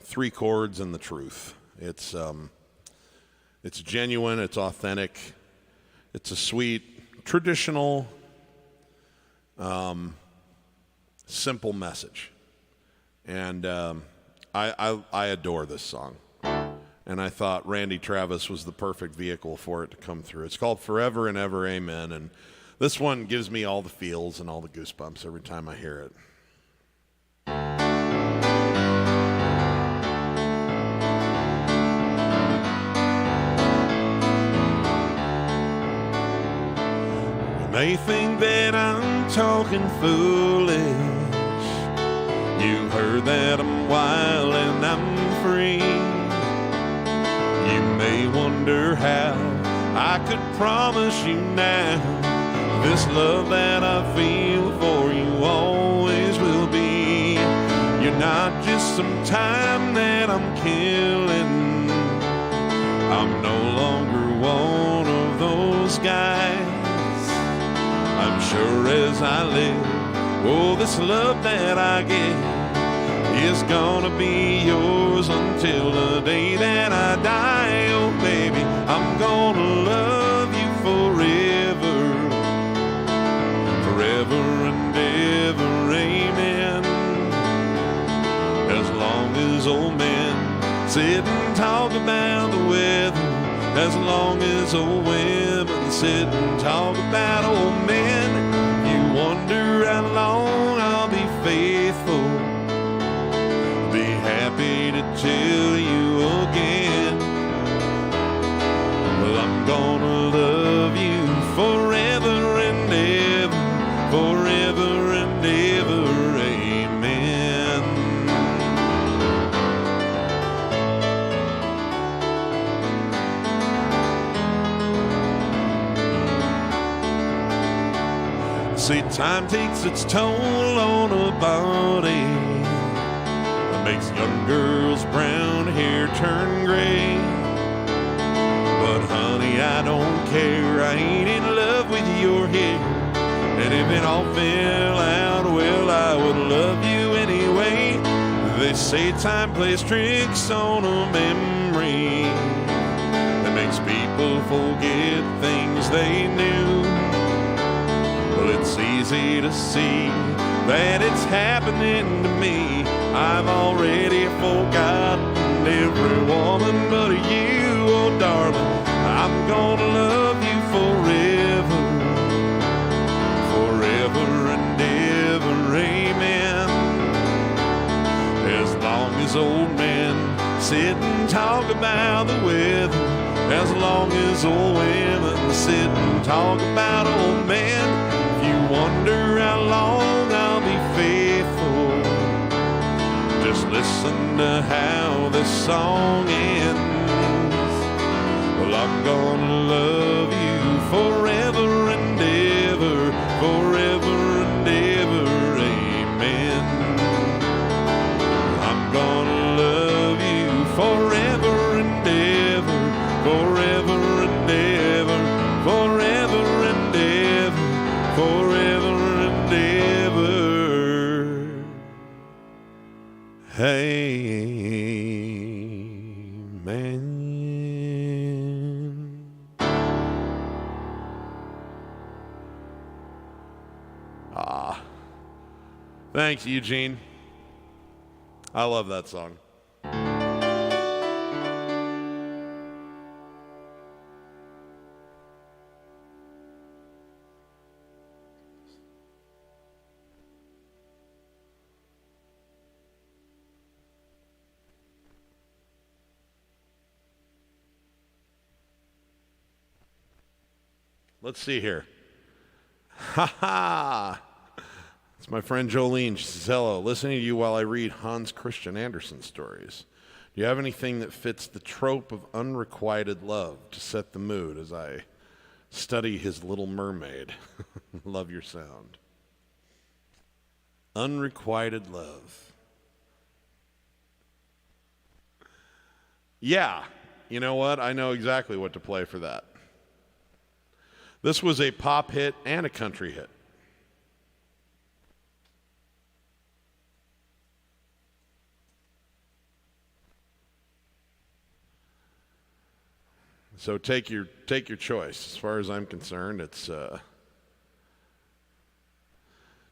Speaker 1: 3 chords and the truth. It's genuine, it's authentic, it's a sweet, traditional, simple message. And I adore this song. And I thought Randy Travis was the perfect vehicle for it to come through. It's called Forever and Ever Amen. And this one gives me all the feels and all the goosebumps every time I hear it. You may think that I'm talking foolish. You heard that I'm wild and I'm free. You may wonder how I could promise you now this love that I feel for you always will be. You're not just some time that I'm killing. I'm no longer one of those guys. I'm sure as I live, oh, this love that I get is gonna be yours until the day that I die. Oh baby, I'm gonna love you forever, forever and ever, amen. As long as old men sit and talk about the weather, as long as old women sit and talk about old men, you wonder how long I'll be faithful. Be happy to tell you again. Well, I'm gonna love you forever and ever, forever and ever, amen. See, time takes its toll on a body. Makes young girls' brown hair turn gray. But honey, I don't care. I ain't in love with your hair. And if it all fell out, well, I would love you anyway. They say time plays tricks on a memory that makes people forget things they knew. Well, it's easy to see that it's happening to me. I've already forgotten every woman but you, oh darling. I'm gonna love you forever, forever and ever, amen. As long as old men sit and talk about the weather, as long as old women sit and talk about old men, if you wonder how long I'll be faithful, just listen to how this song ends. Well, I'm gonna love you forever and ever, forever and ever, amen. I'm gonna love you forever and ever, forever and ever, forever and ever, forever and ever. Amen. Thanks, Eugene. I love that song. Let's see here. Ha ha! It's my friend Jolene. She says, hello, listening to you while I read Hans Christian Andersen stories. Do you have anything that fits the trope of unrequited love to set the mood as I study his Little Mermaid. Love your sound. Unrequited love. Yeah, you know what? I know exactly what to play for that. This was a pop hit and a country hit. So take your choice. As far as I'm concerned, it's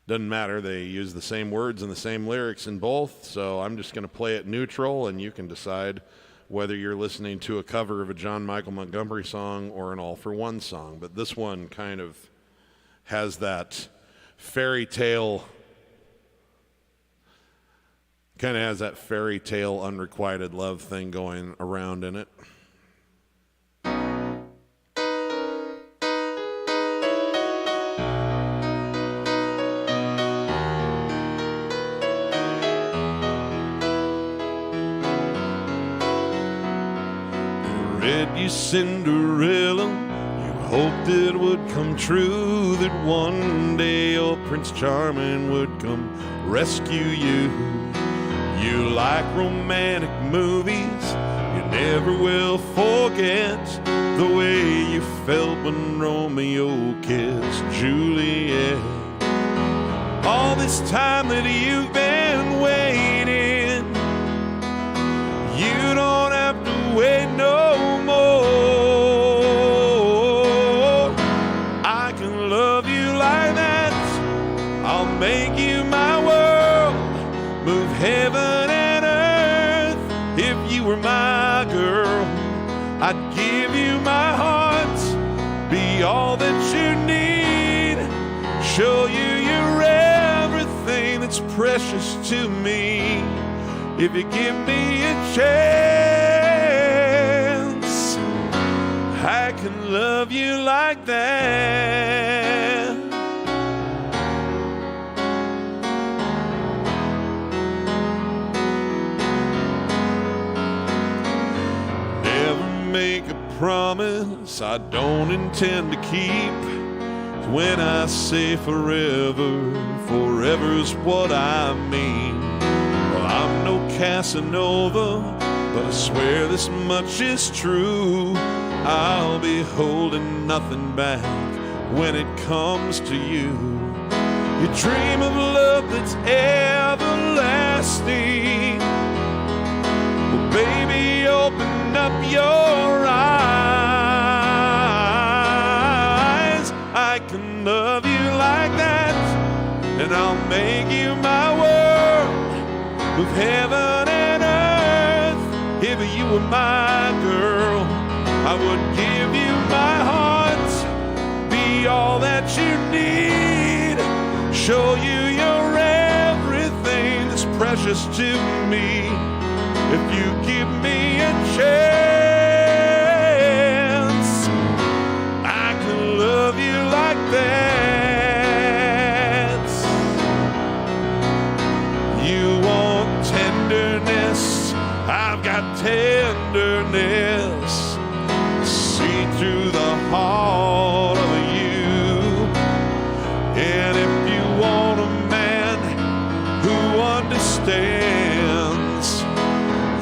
Speaker 1: doesn't matter. They use the same words and the same lyrics in both, so I'm just going to play it neutral, and you can decide whether you're listening to a cover of a John Michael Montgomery song or an All for One song. But this one kind of has that fairy tale unrequited love thing going around in it. Cinderella, you hoped it would come true, that one day your Prince Charming would come rescue you. You like romantic movies, you never will forget the way you felt when Romeo kissed Juliet. All this time that you've been waiting, you don't have to wait no more. I can love you like that. I'll make you my world, move heaven and earth. If you were my girl, I'd give you my heart, be all that you need, show you you're everything that's precious to me. If you give me a chance, I can love you like that. Never make a promise I don't intend to keep. When I say forever, forever's what I mean. Well, I'm no Casanova, but I swear this much is true. I'll be holding nothing back when it comes to you. You dream of love that's everlasting. Well, baby, open up your eyes. I can love you like that, and I'll make you my world, with heaven and earth. If you were my girl, I would give you my heart, be all that you need, show you you're everything that's precious to me. If you give me a chance, I can love you like that. You want tenderness, I've got tenderness. See through the heart of you. And if you want a man who understands,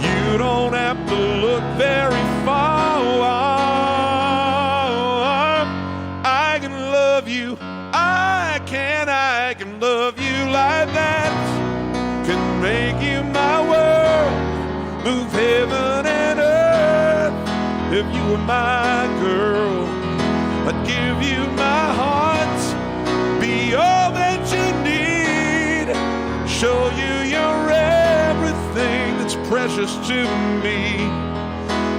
Speaker 1: you don't have to look very far. I can love you, I can love you like that. Can make you my world, move heaven and earth. If you were my girl, I'd give you my heart, be all that you need, show you you're everything that's precious to me.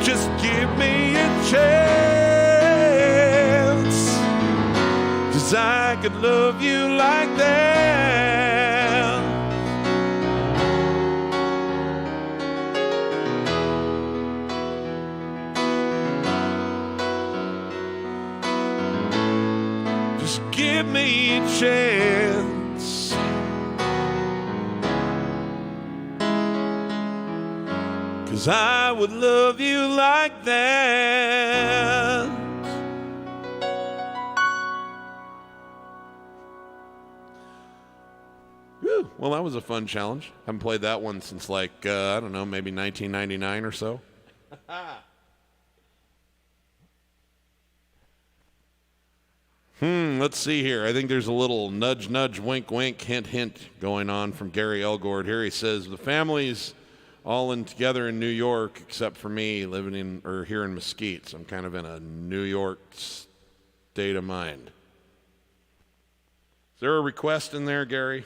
Speaker 1: Just give me a chance, 'cause I could love you like that. Give me a chance, 'cause I would love you like that. Well, that was a fun challenge. Haven't played that one since I don't know, maybe 1999 or so. Let's see here. I think there's a little nudge, nudge, wink, wink, hint, hint going on from Gary Elgord here. He says, the family's all together in New York except for me living here in Mesquite. So I'm kind of in a New York state of mind. Is there a request in there, Gary?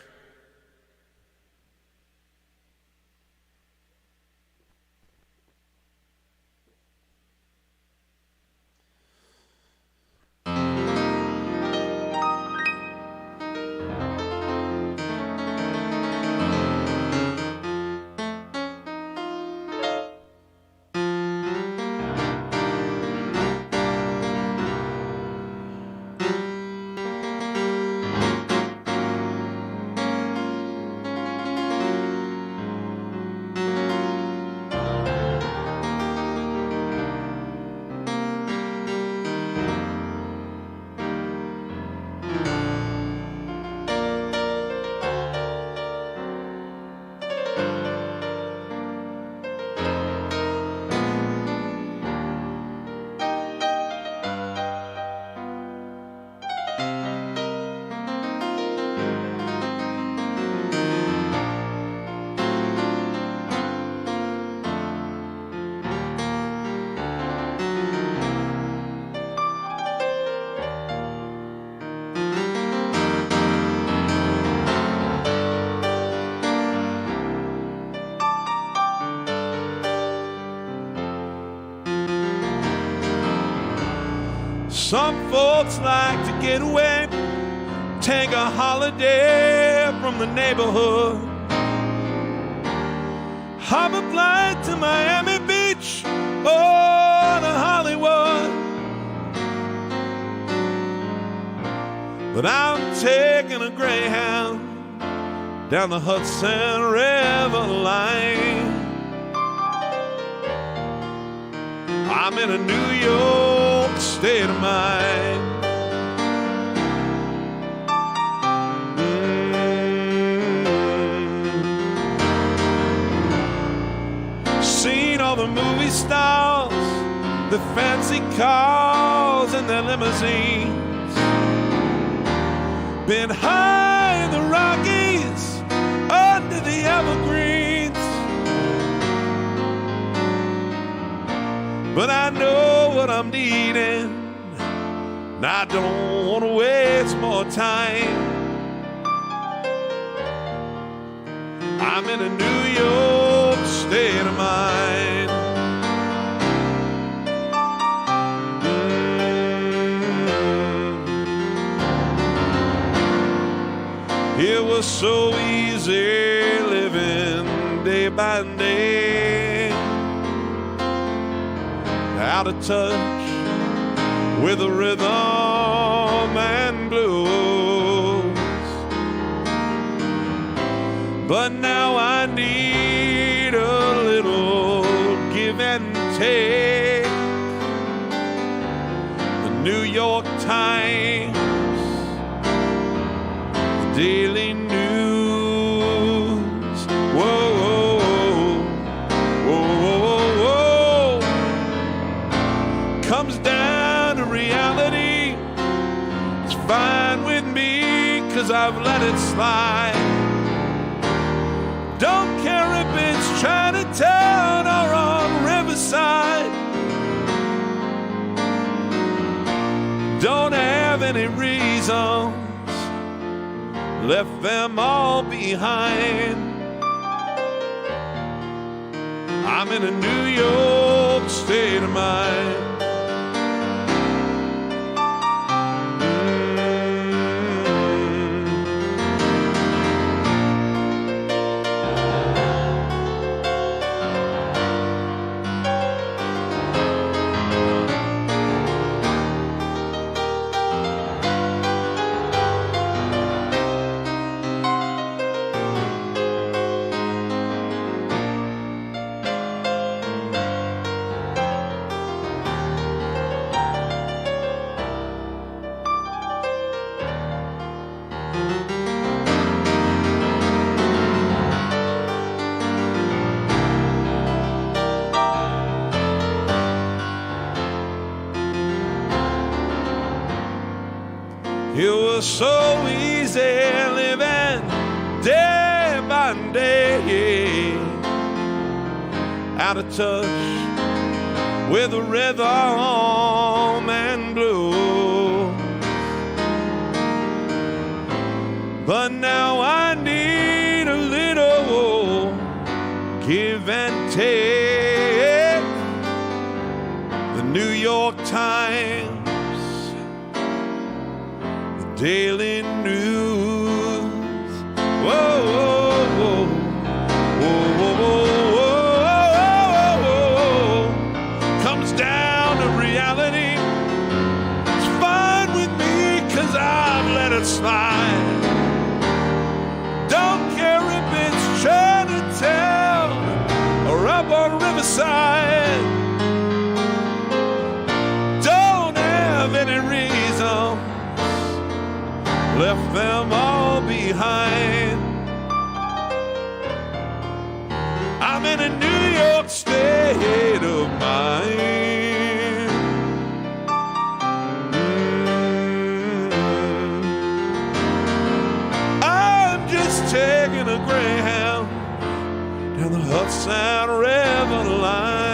Speaker 1: Some folks like to get away, take a holiday from the neighborhood, hop a flight to Miami Beach or to Hollywood. But I'm taking a Greyhound down the Hudson River line. I'm in a New York state of mind. Seen all the movie stars, the fancy cars and their limousines. Been high in the Rockies, under the evergreens. But I know what I'm needing, and I don't want to waste more time. I'm in a New York state of mind. It was so easy living day by day, out of touch with the rhythm and blues. But now I need a little give and take. The New York Times, the Daily News, whoa, whoa, whoa, whoa, comes down to reality. It's fine with me, 'cause I've let it slide. Don't care if it's Chinatown or on Riverside. Don't have any reasons, left them all behind. I'm in a New York state of mind. It was so easy living day by day, out of touch with the rhythm and blues. But now I need a little give and take. The New York Times, the Daily News. Whoa, whoa, whoa, whoa, whoa, whoa, whoa, whoa, comes down to reality. It's fine with me 'cause I've let it slide. Don't care if it's Chinatown or up on Riverside. Don't have any reason, left them all behind. I'm in a New York state of mind. I'm just taking a Greyhound down the Hudson River line.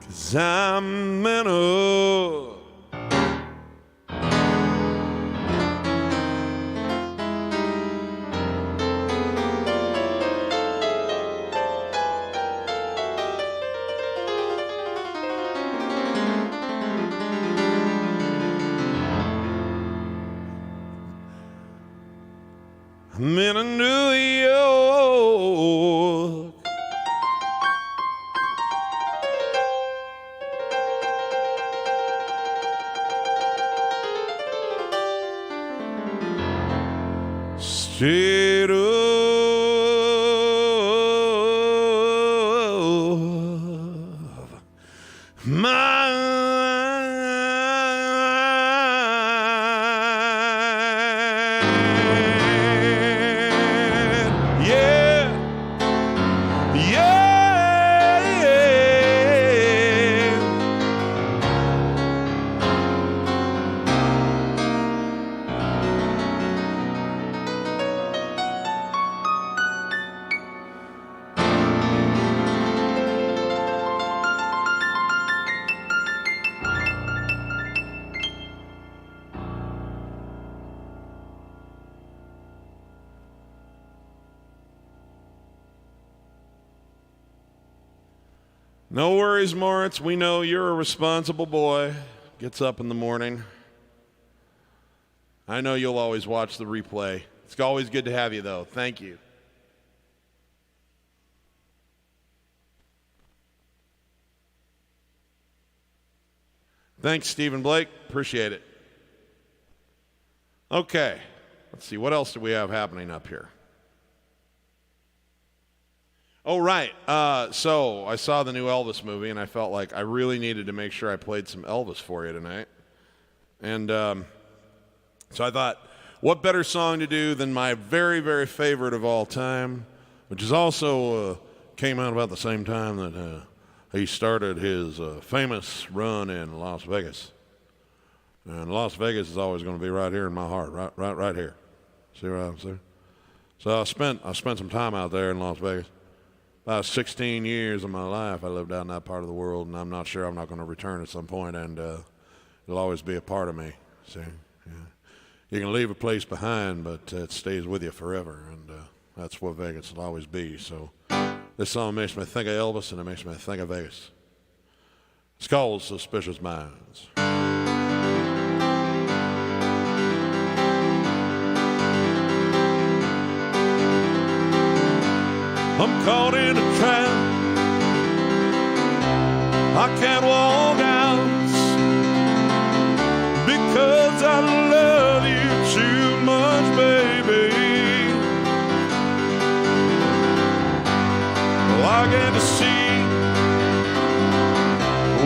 Speaker 1: 'Cause I'm in a I'm in a New York. State of mind. No worries, Moritz. We know you're a responsible boy. Gets up in the morning. I know you'll always watch the replay. It's always good to have you, though. Thank you. Thanks, Stephen Blake. Appreciate it. Okay. Let's see. What else do we have happening up here? Oh, right. So I saw the new Elvis movie, and I felt like I really needed to make sure I played some Elvis for you tonight. And so I thought, what better song to do than my very, very favorite of all time, which is also came out about the same time that he started his famous run in Las Vegas. And Las Vegas is always going to be right here in my heart, right here. See what I'm saying? So I spent some time out there in Las Vegas. About 16 years of my life I lived out in that part of the world, and I'm not sure I'm not going to return at some point, and it'll always be a part of me. See, yeah. You can leave a place behind, but it stays with you forever, and that's what Vegas will always be. So this song makes me think of Elvis, and it makes me think of Vegas. It's called Suspicious Minds. I'm caught in a trap. I can't walk out because I love you too much, baby. Well, I get to see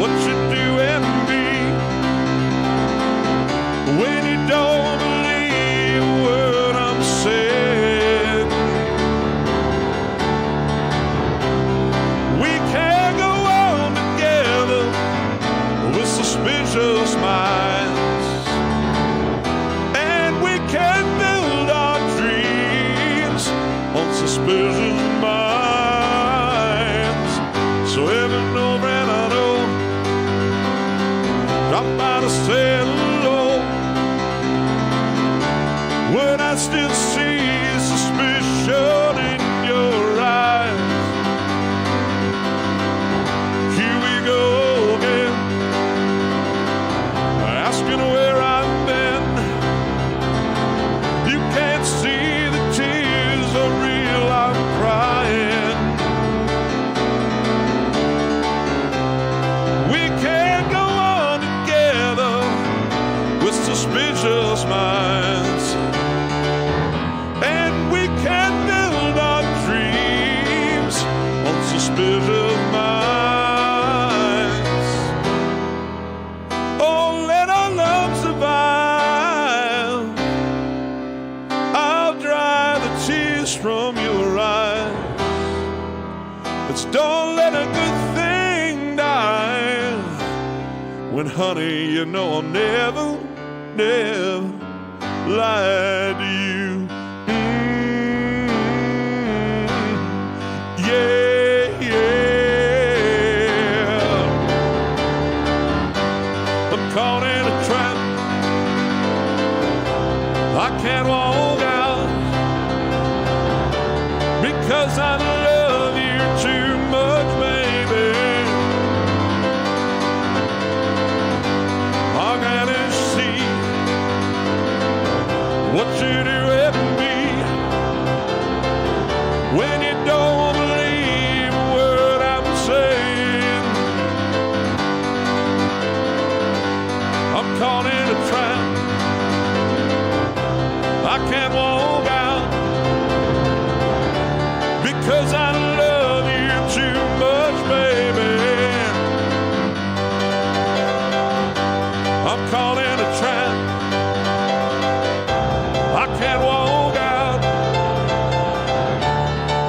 Speaker 1: what you do and me when you suspicious minds, and we can build our dreams on suspicious minds. So every no and I know, drop by to say hello. When I still see suspicion in your eyes, here we go again, asking where I've been. You can't see the tears are real, I'm crying. We can't go on together with suspicious minds, and we can build our dreams on suspicious minds. Oh, let our love survive. I'll dry the tears from your eyes. But don't let a good thing die. When, honey, you know I'll never, never lie to you. Yeah, yeah. I'm caught in a trap. I can't walk out because I love you too much, baby. I gotta see what you do at me when you don't believe a word I'm saying. I'm caught in a trap. I can't walk out because I love you too much, baby. I'm caught in a trap. I can't walk out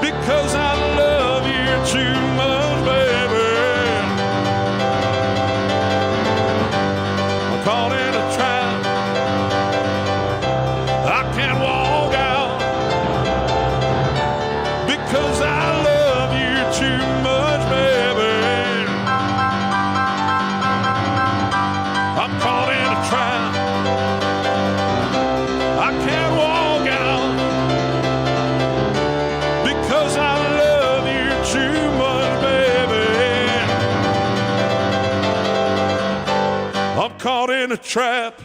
Speaker 1: because I love you too much, baby. I'm caught in a trap. I can't walk out because I love you too much, baby. I'm caught in a trap. I can't walk out because I love you too much, baby. I'm caught in a trap.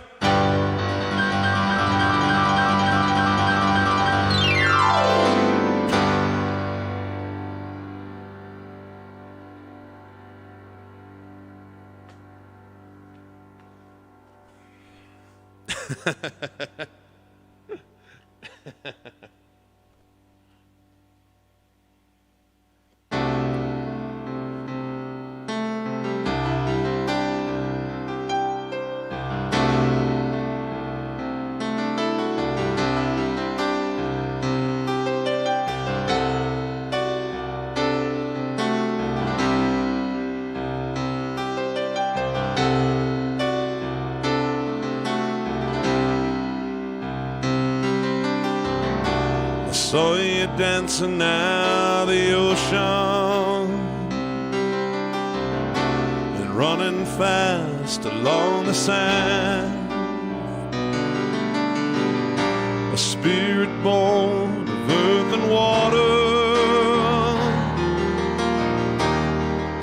Speaker 1: Saw you dancing out the ocean and running fast along the sand. A spirit born of earth and water,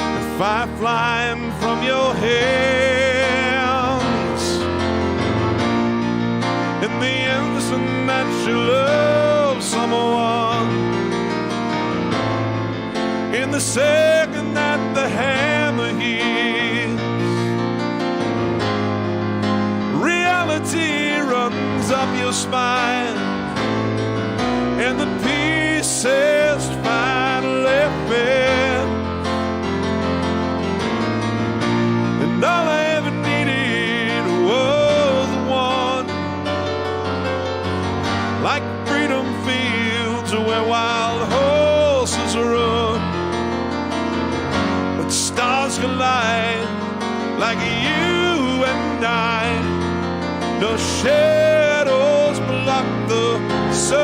Speaker 1: and fire flying from your hands, in the instant that you love someone, in the second that the hammer hits, reality runs up your spine, and the pieces finally fit. And all I ever needed was the one, like freedom fields where wild horses run, but stars collide like you No shadows block the sun.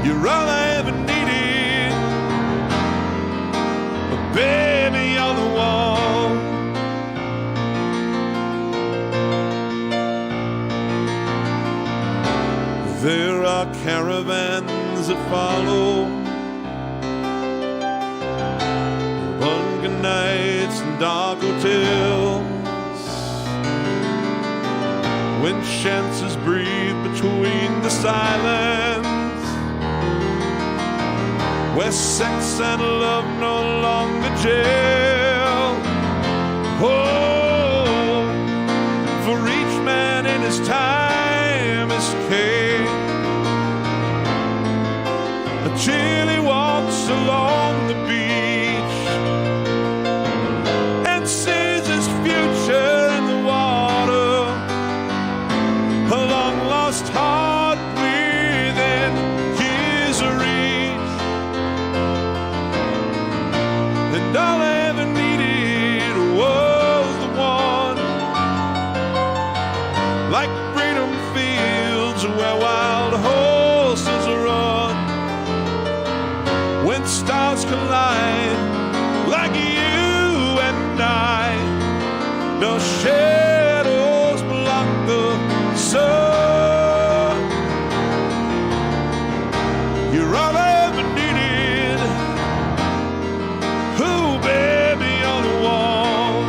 Speaker 1: You're all I ever needed, but baby, you're the one. There are caravans that follow, bunker nights and dark hotels, when chances breathe between the silence, where sex and love no longer jail. Oh, for each man in his time escape, until he walks along the beach and sees his future in the water, a long-lost heart within his reach. And all I ever needed was the one, like freedom fields where wild horses run, when stars collide, like you and I. No shadows block the sun. You're all I ever needed. Ooh, baby, you're the one.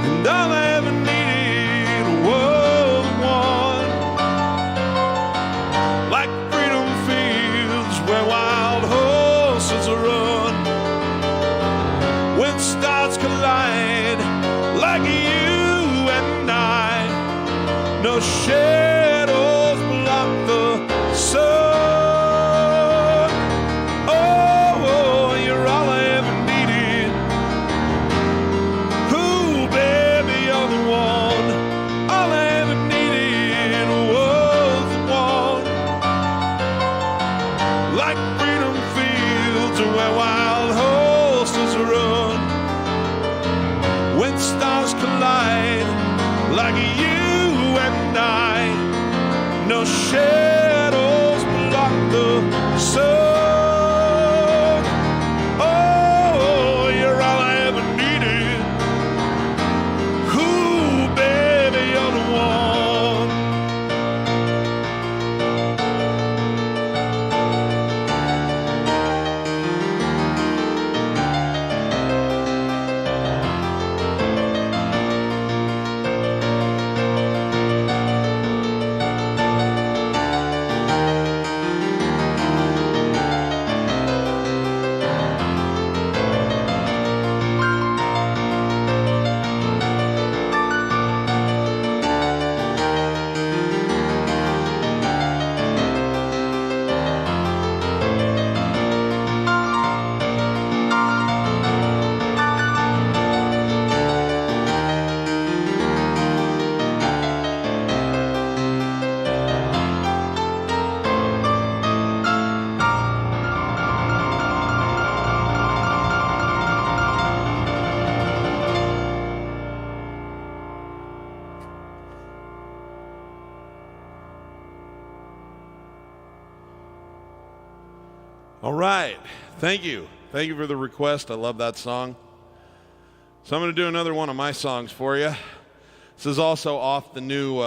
Speaker 1: And all I ever needed was one, like freedom fields where wild horses run, when stars collide, like you and I. No shadows block the sun. Oh, you're all I ever needed. Ooh, baby, you're the one. All I ever needed was the one, like freedom fields where wild horses run, when stars collide, like you and I. No shadows block the sun. Oh, you're all I ever needed. Ooh, baby, you're the one. All right. Thank you. Thank you for the request. I love that song. So I'm going to do another one of my songs for you. This is also off the new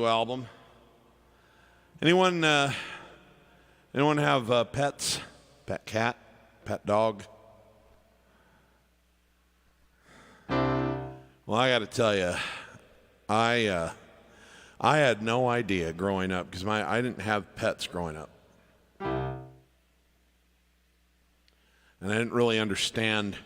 Speaker 1: album. Anyone have pets? Pet cat? Pet dog? Well, I got to tell you, I had no idea growing up because I didn't have pets growing up. And I didn't really understand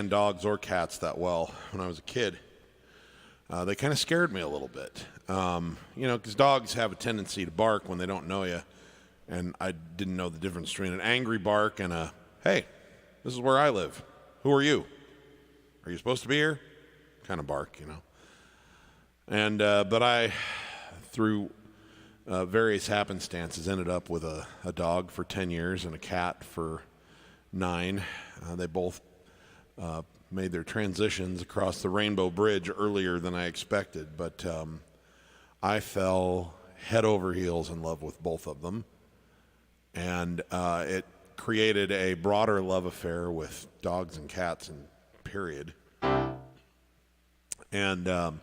Speaker 1: dogs or cats that well when I was a kid. They kind of scared me a little bit. Because dogs have a tendency to bark when they don't know you. And I didn't know the difference between an angry bark and a, hey, this is where I live. Who are you? Are you supposed to be here? Kind of bark, And, but I, through various happenstances, ended up with a dog for 10 years and a cat for 9. They both made their transitions across the Rainbow Bridge earlier than I expected, but I fell head over heels in love with both of them, and it created a broader love affair with dogs and cats, and period. And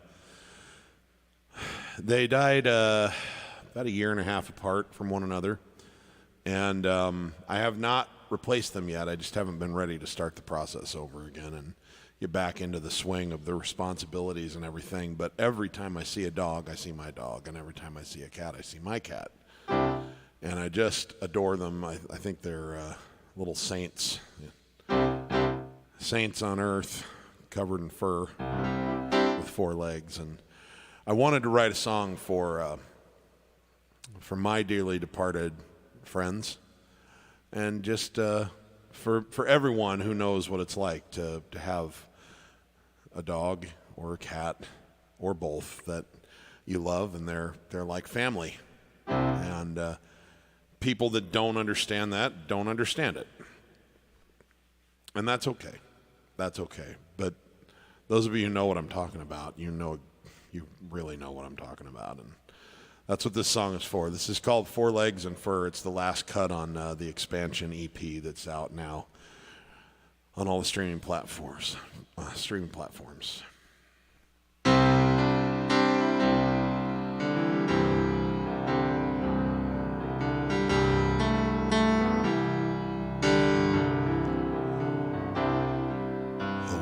Speaker 1: they died about a year and a half apart from one another, and I have not replaced them yet. I just haven't been ready to start the process over again and get back into the swing of the responsibilities and everything. But every time I see a dog, I see my dog, and every time I see a cat, I see my cat. And I just adore them. I think they're little saints. Saints on earth, covered in fur, with 4 legs. And I wanted to write a song for my dearly departed friends, and just for everyone who knows what it's like to have a dog or a cat or both that you love, and they're like family. And people that don't understand that don't understand it. And that's okay. That's okay. But those of you who know what I'm talking about, you really know what I'm talking about. And that's what this song is for. This is called 4 Legs and Fur. It's the last cut on the expansion EP that's out now on all the streaming platforms.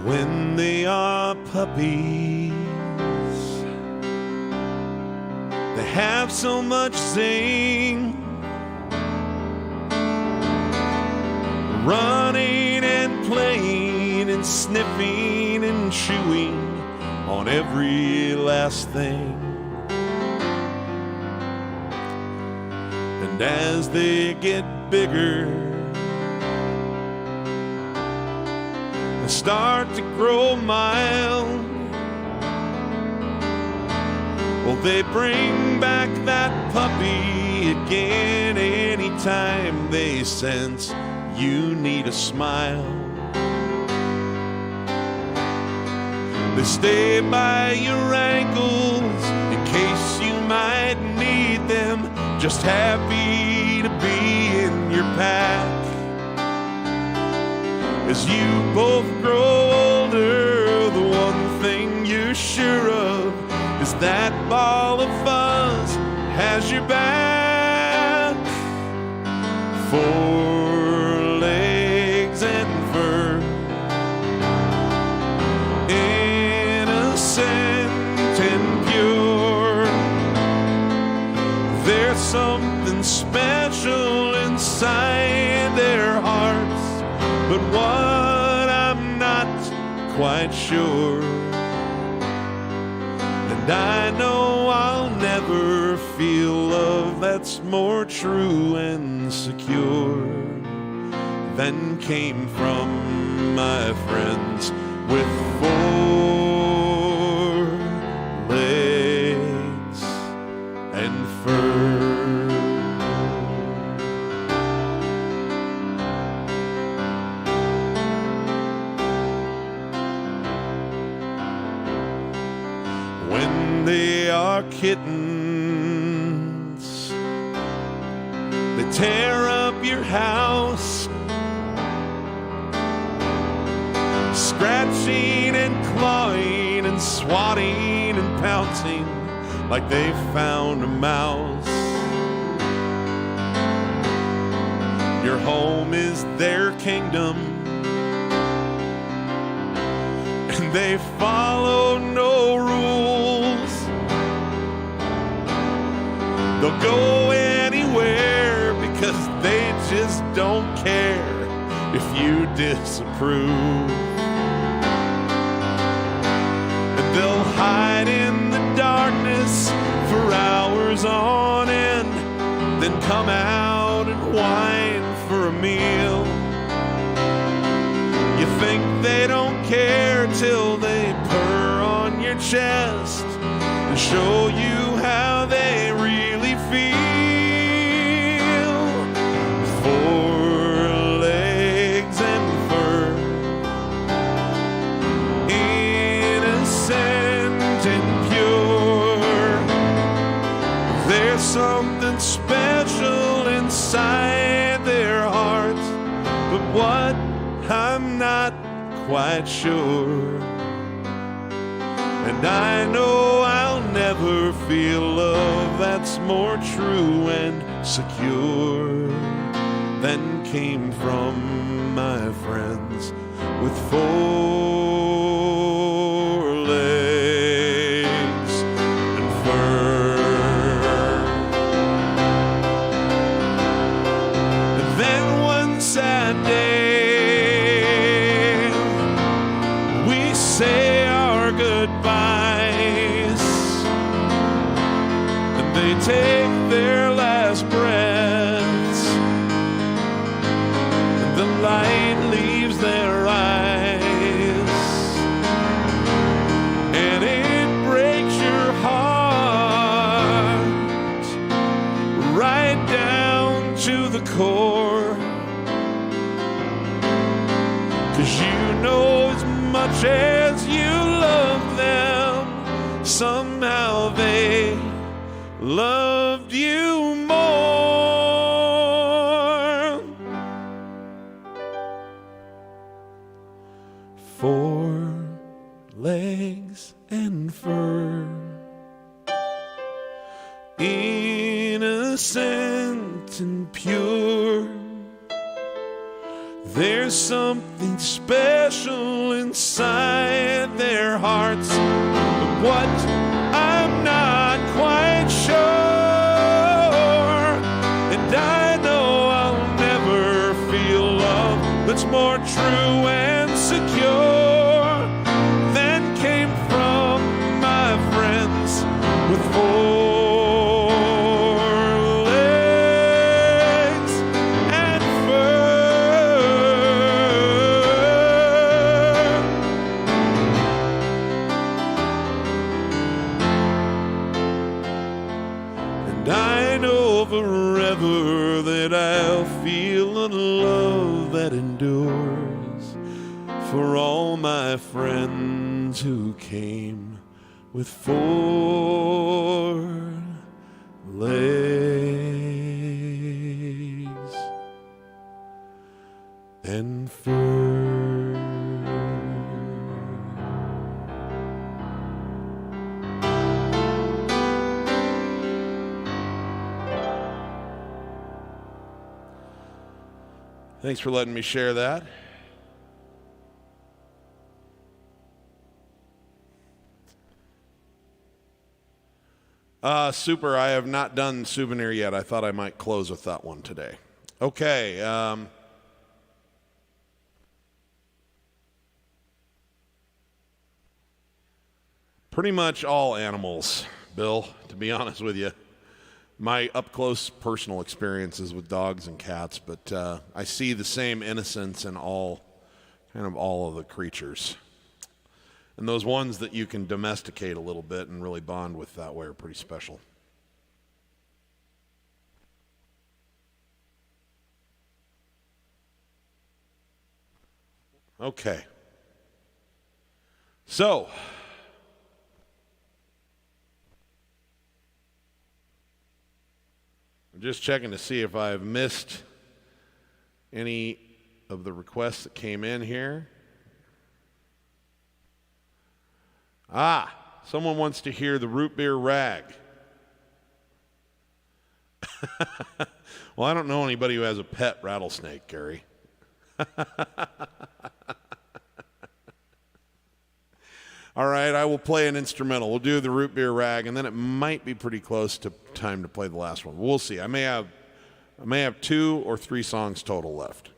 Speaker 1: When they are puppies, they have so much zing, running and playing and sniffing and chewing on every last thing. And as they get bigger, they start to grow mild. Well, they bring back that puppy again anytime they sense you need a smile. They stay by your ankles in case you might need them, just happy to be in your pack. As you both grow older, the one thing you're sure of is that ball of fuzz has your back. 4 legs and fur, innocent and pure. There's something special inside their hearts, but what I'm not quite sure. And I know I'll never feel love that's more true and secure than came from my friends with 4 legs and fur. They are kittens, they tear up your house, scratching and clawing and swatting and pouncing like they found a mouse. Your home is their kingdom, and they follow no rules. They'll go anywhere because they just don't care if you disapprove. And they'll hide in the darkness for hours on end, then come out and whine for a meal. You think they don't care till they purr on your chest and show you how they really feel. 4 legs and fur, innocent and pure. There's something special inside their hearts, but what, I'm not quite sure. And I know I'll never feel love that's more true and secure than came from my friends with 4 legs and fur. And then one sad day we say our goodbyes, and they take their last breaths, and the light leaves their eyes, and it breaks your heart right down to the core, 'cause you know as much as you love them, somehow they loved you more. 4 legs and fur, innocent and pure. There's something special inside their hearts, but what, I'm not quite sure. And I know I'll never feel love that's more true and secure than came from my friends with 4 endures for all my friends who came with 4 legs and fur. Thanks for letting me share that. Super. I have not done Souvenir yet. I thought I might close with that one today. Okay. Pretty much all animals, Bill, to be honest with you. My up-close personal experiences with dogs and cats, but I see the same innocence in all of the creatures. And those ones that you can domesticate a little bit and really bond with that way are pretty special. Okay. So, I'm just checking to see if I've missed any of the requests that came in here. Someone wants to hear the root beer rag. Well, I don't know anybody who has a pet rattlesnake, Gary. All right, I will play an instrumental. We'll do the root beer rag, and then it might be pretty close to time to play the last one. We'll see. I may have 2 or 3 songs total left.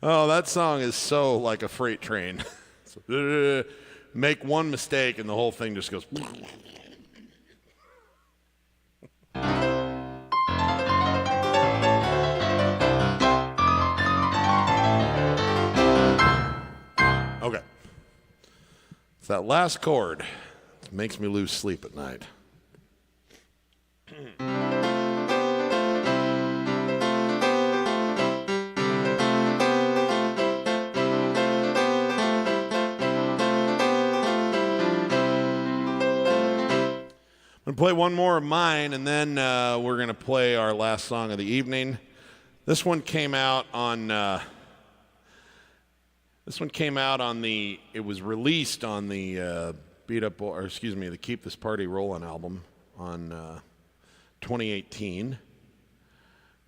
Speaker 1: Oh, that song is so like a freight train. Make one mistake and the whole thing just goes. Okay. It's that last chord. It makes me lose sleep at night. I'm going to play one more of mine, and then we're going to play our last song of the evening. This one came out on the, it was released on the the Keep This Party Rollin' album on 2018.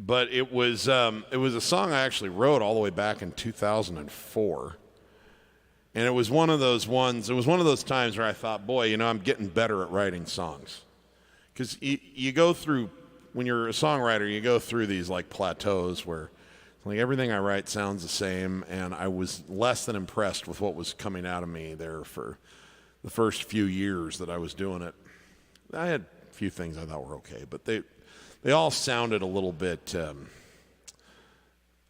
Speaker 1: But it was a song I actually wrote all the way back in 2004. And it was one of those times where I thought, boy, I'm getting better at writing songs. Because you go through, when you're a songwriter, you go through these like plateaus where like everything I write sounds the same, and I was less than impressed with what was coming out of me there for the first few years that I was doing it. I had a few things I thought were okay, but they all sounded a little bit, a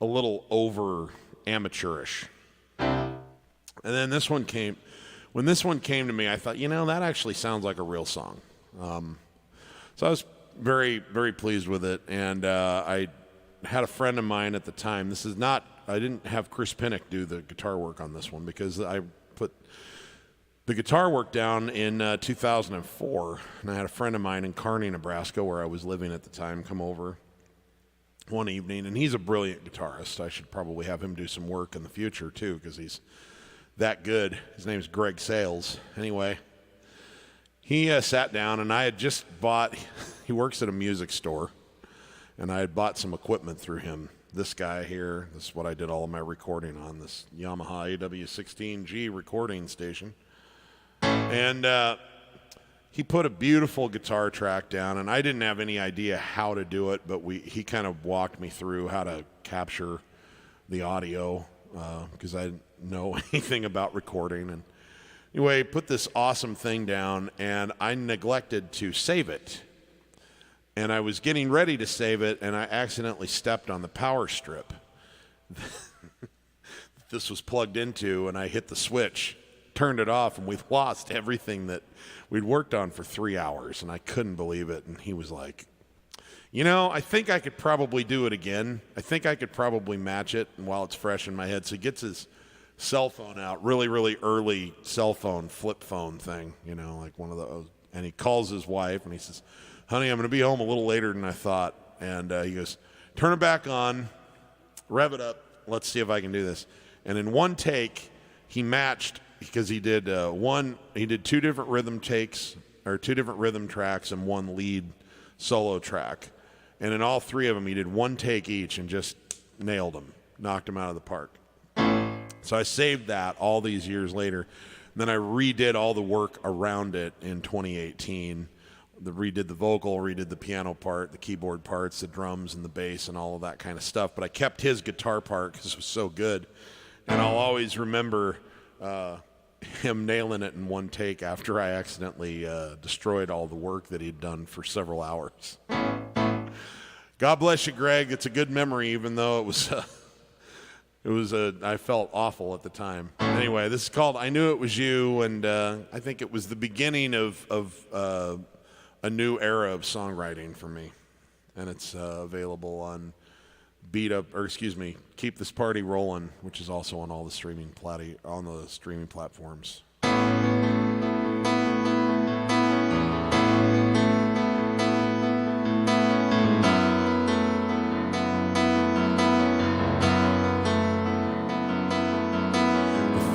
Speaker 1: little over amateurish. And then when this one came to me, I thought, that actually sounds like a real song. So I was very, very pleased with it, and I had a friend of mine at the time. I didn't have Chris Pinnock do the guitar work on this one because I the guitar work down in 2004, and I had a friend of mine in Kearney, Nebraska, where I was living at the time, come over one evening, and he's a brilliant guitarist. I should probably have him do some work in the future, too, because he's that good. His name's Greg Sales. Anyway, he sat down, and I had just bought, he works at a music store, and I had bought some equipment through him. This guy here, this is what I did all of my recording on, this Yamaha AW16G recording station. And he put a beautiful guitar track down, and I didn't have any idea how to do it, but he kind of walked me through how to capture the audio because I didn't know anything about recording. And anyway, he put this awesome thing down, and I neglected to save it. And I was getting ready to save it, and I accidentally stepped on the power strip this was plugged into, and I hit the switch, turned it off, and we lost everything that we'd worked on for 3 hours, and I couldn't believe it. And he was like, you know, I think I could probably do it again. I think I could probably match it while it's fresh in my head. So he gets his cell phone out, really, really early cell phone, flip phone thing, you know, like one of those. And he calls his wife, and he says, honey, I'm going to be home a little later than I thought. And he goes, turn it back on, rev it up, let's see if I can do this. And in one take, he matched, because he did two different rhythm takes, or two different rhythm tracks and one lead solo track. And in all three of them, he did one take each and just nailed them, knocked them out of the park. So I saved that all these years later. And then I redid all the work around it in 2018. Redid the vocal, redid the piano part, the keyboard parts, the drums and the bass and all of that kind of stuff. But I kept his guitar part because it was so good. And I'll always remember him nailing it in one take after I accidentally destroyed all the work that he'd done for several hours. God bless you, Greg. It's a good memory, even though I felt awful at the time. Anyway, this is called I Knew It Was You, and I think it was the beginning of a new era of songwriting for me. And it's available on Keep This Party Rollin', which is also on all the streaming platforms.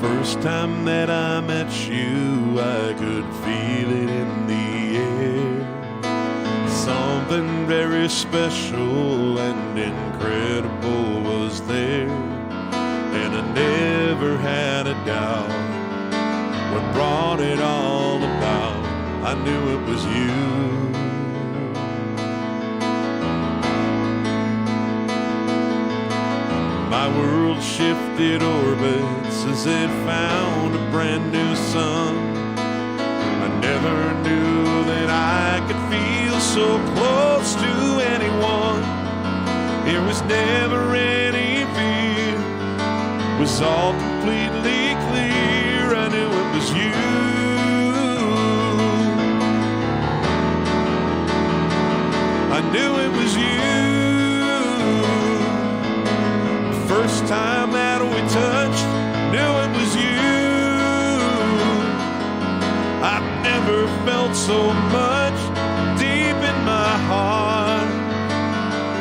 Speaker 1: First time that I met you, I could feel it in the air. Something very special and incredible was there, and I never had a doubt what brought it all about. I knew it was you. My world shifted orbits as it found a brand new sun. I never knew that I could feel so close to anyone. There was never any fear, it was all completely clear. I knew it was you. I knew it was you. First time that we touched, knew it was you. I've never felt so much deep in my heart,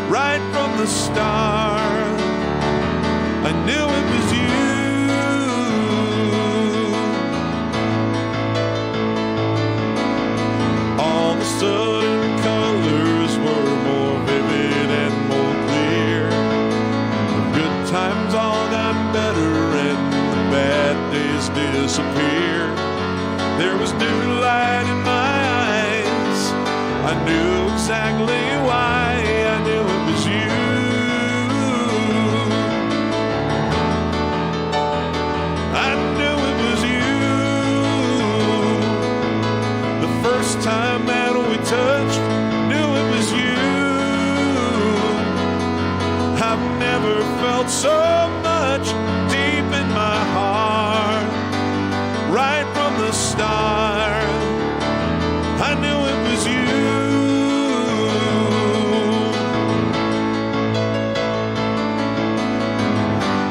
Speaker 1: right from the start. I knew it was you. All the sudden colors were more vivid and more clear. Times all got better and the bad days disappeared. There was new light in my eyes. I knew exactly why. I knew it was you. I knew it was you. The first time that we touched, knew it was you. I've never felt so much deep in my heart, right from the start. I knew it was you.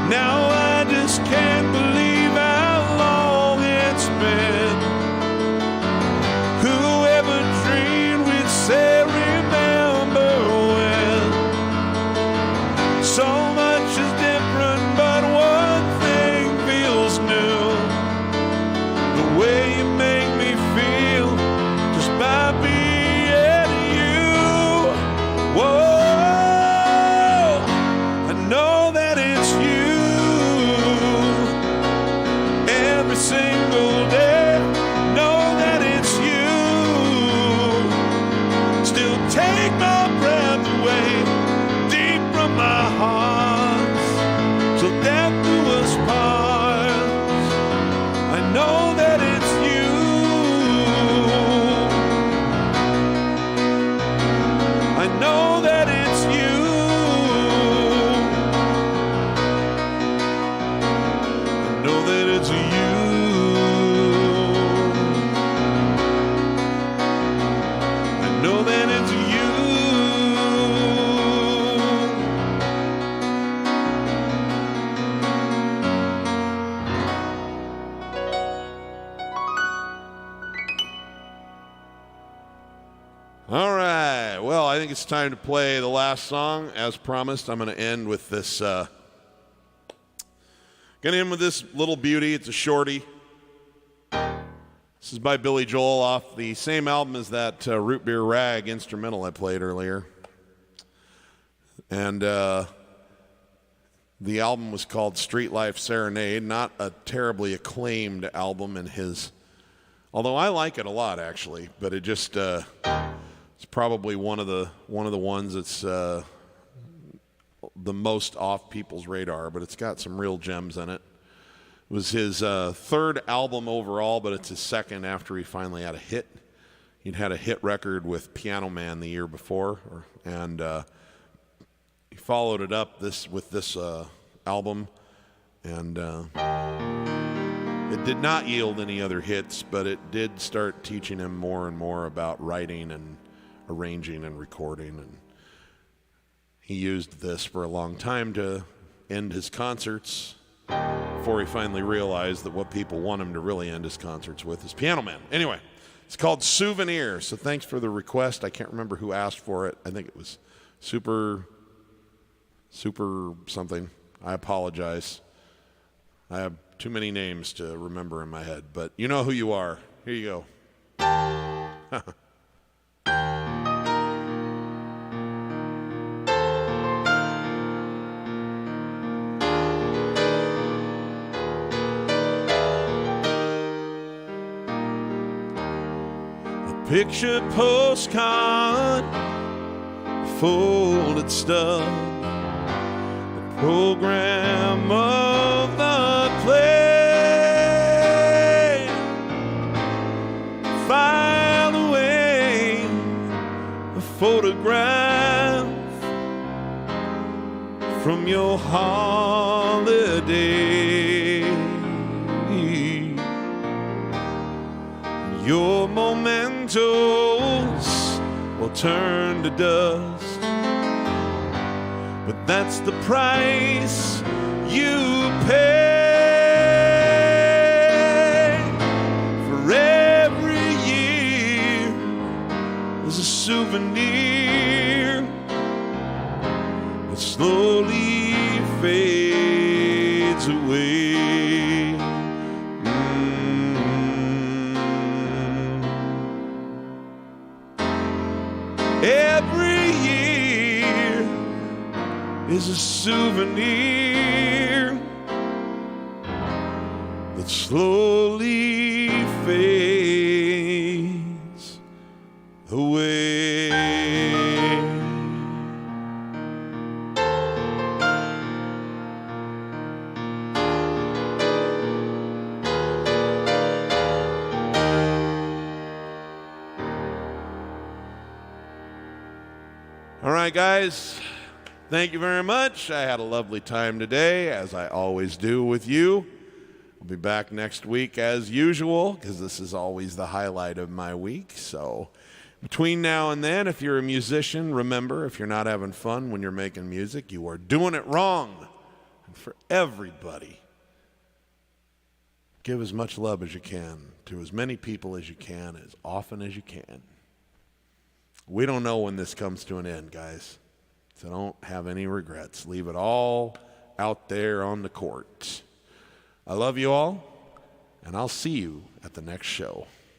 Speaker 1: Now I just can't believe how long it's been All right. Well, I think it's time to play the last song. As promised, I'm going to end with this. Going to end with this little beauty. It's a shorty. This is by Billy Joel off the same album as that Root Beer Rag instrumental I played earlier. And the album was called Street Life Serenade. Not a terribly acclaimed album in his, although I like it a lot actually, but it just it's probably one of the ones that's the most off people's radar, but it's got some real gems in it. It was his third album overall, but it's his second after he finally had a hit. He'd had a hit record with Piano Man the year before, and he followed it up with this album, and it did not yield any other hits, but it did start teaching him more and more about writing and arranging and recording, and he used this for a long time to end his concerts before he finally realized that what people want him to really end his concerts with is Piano Man. Anyway, it's called Souvenir, so thanks for the request. I can't remember who asked for it. I think it was Super something. I apologize. I have too many names to remember in my head, but you know who you are. Here you go. Picture postcard, folded stub, the program of the play, file away a photograph from your holiday. Your mementos will turn to dust, but that's the price you pay. For every year is a souvenir that slowly fades away. Every year is a souvenir that slowly fades away. All right, guys, thank you very much. I had a lovely time today, as I always do with you. I'll be back next week as usual, because this is always the highlight of my week. So between now and then, if you're a musician, remember, if you're not having fun when you're making music, you are doing it wrong. And for everybody, give as much love as you can to as many people as you can, as often as you can. We don't know when this comes to an end, guys, so don't have any regrets. Leave it all out there on the court. I love you all, and I'll see you at the next show.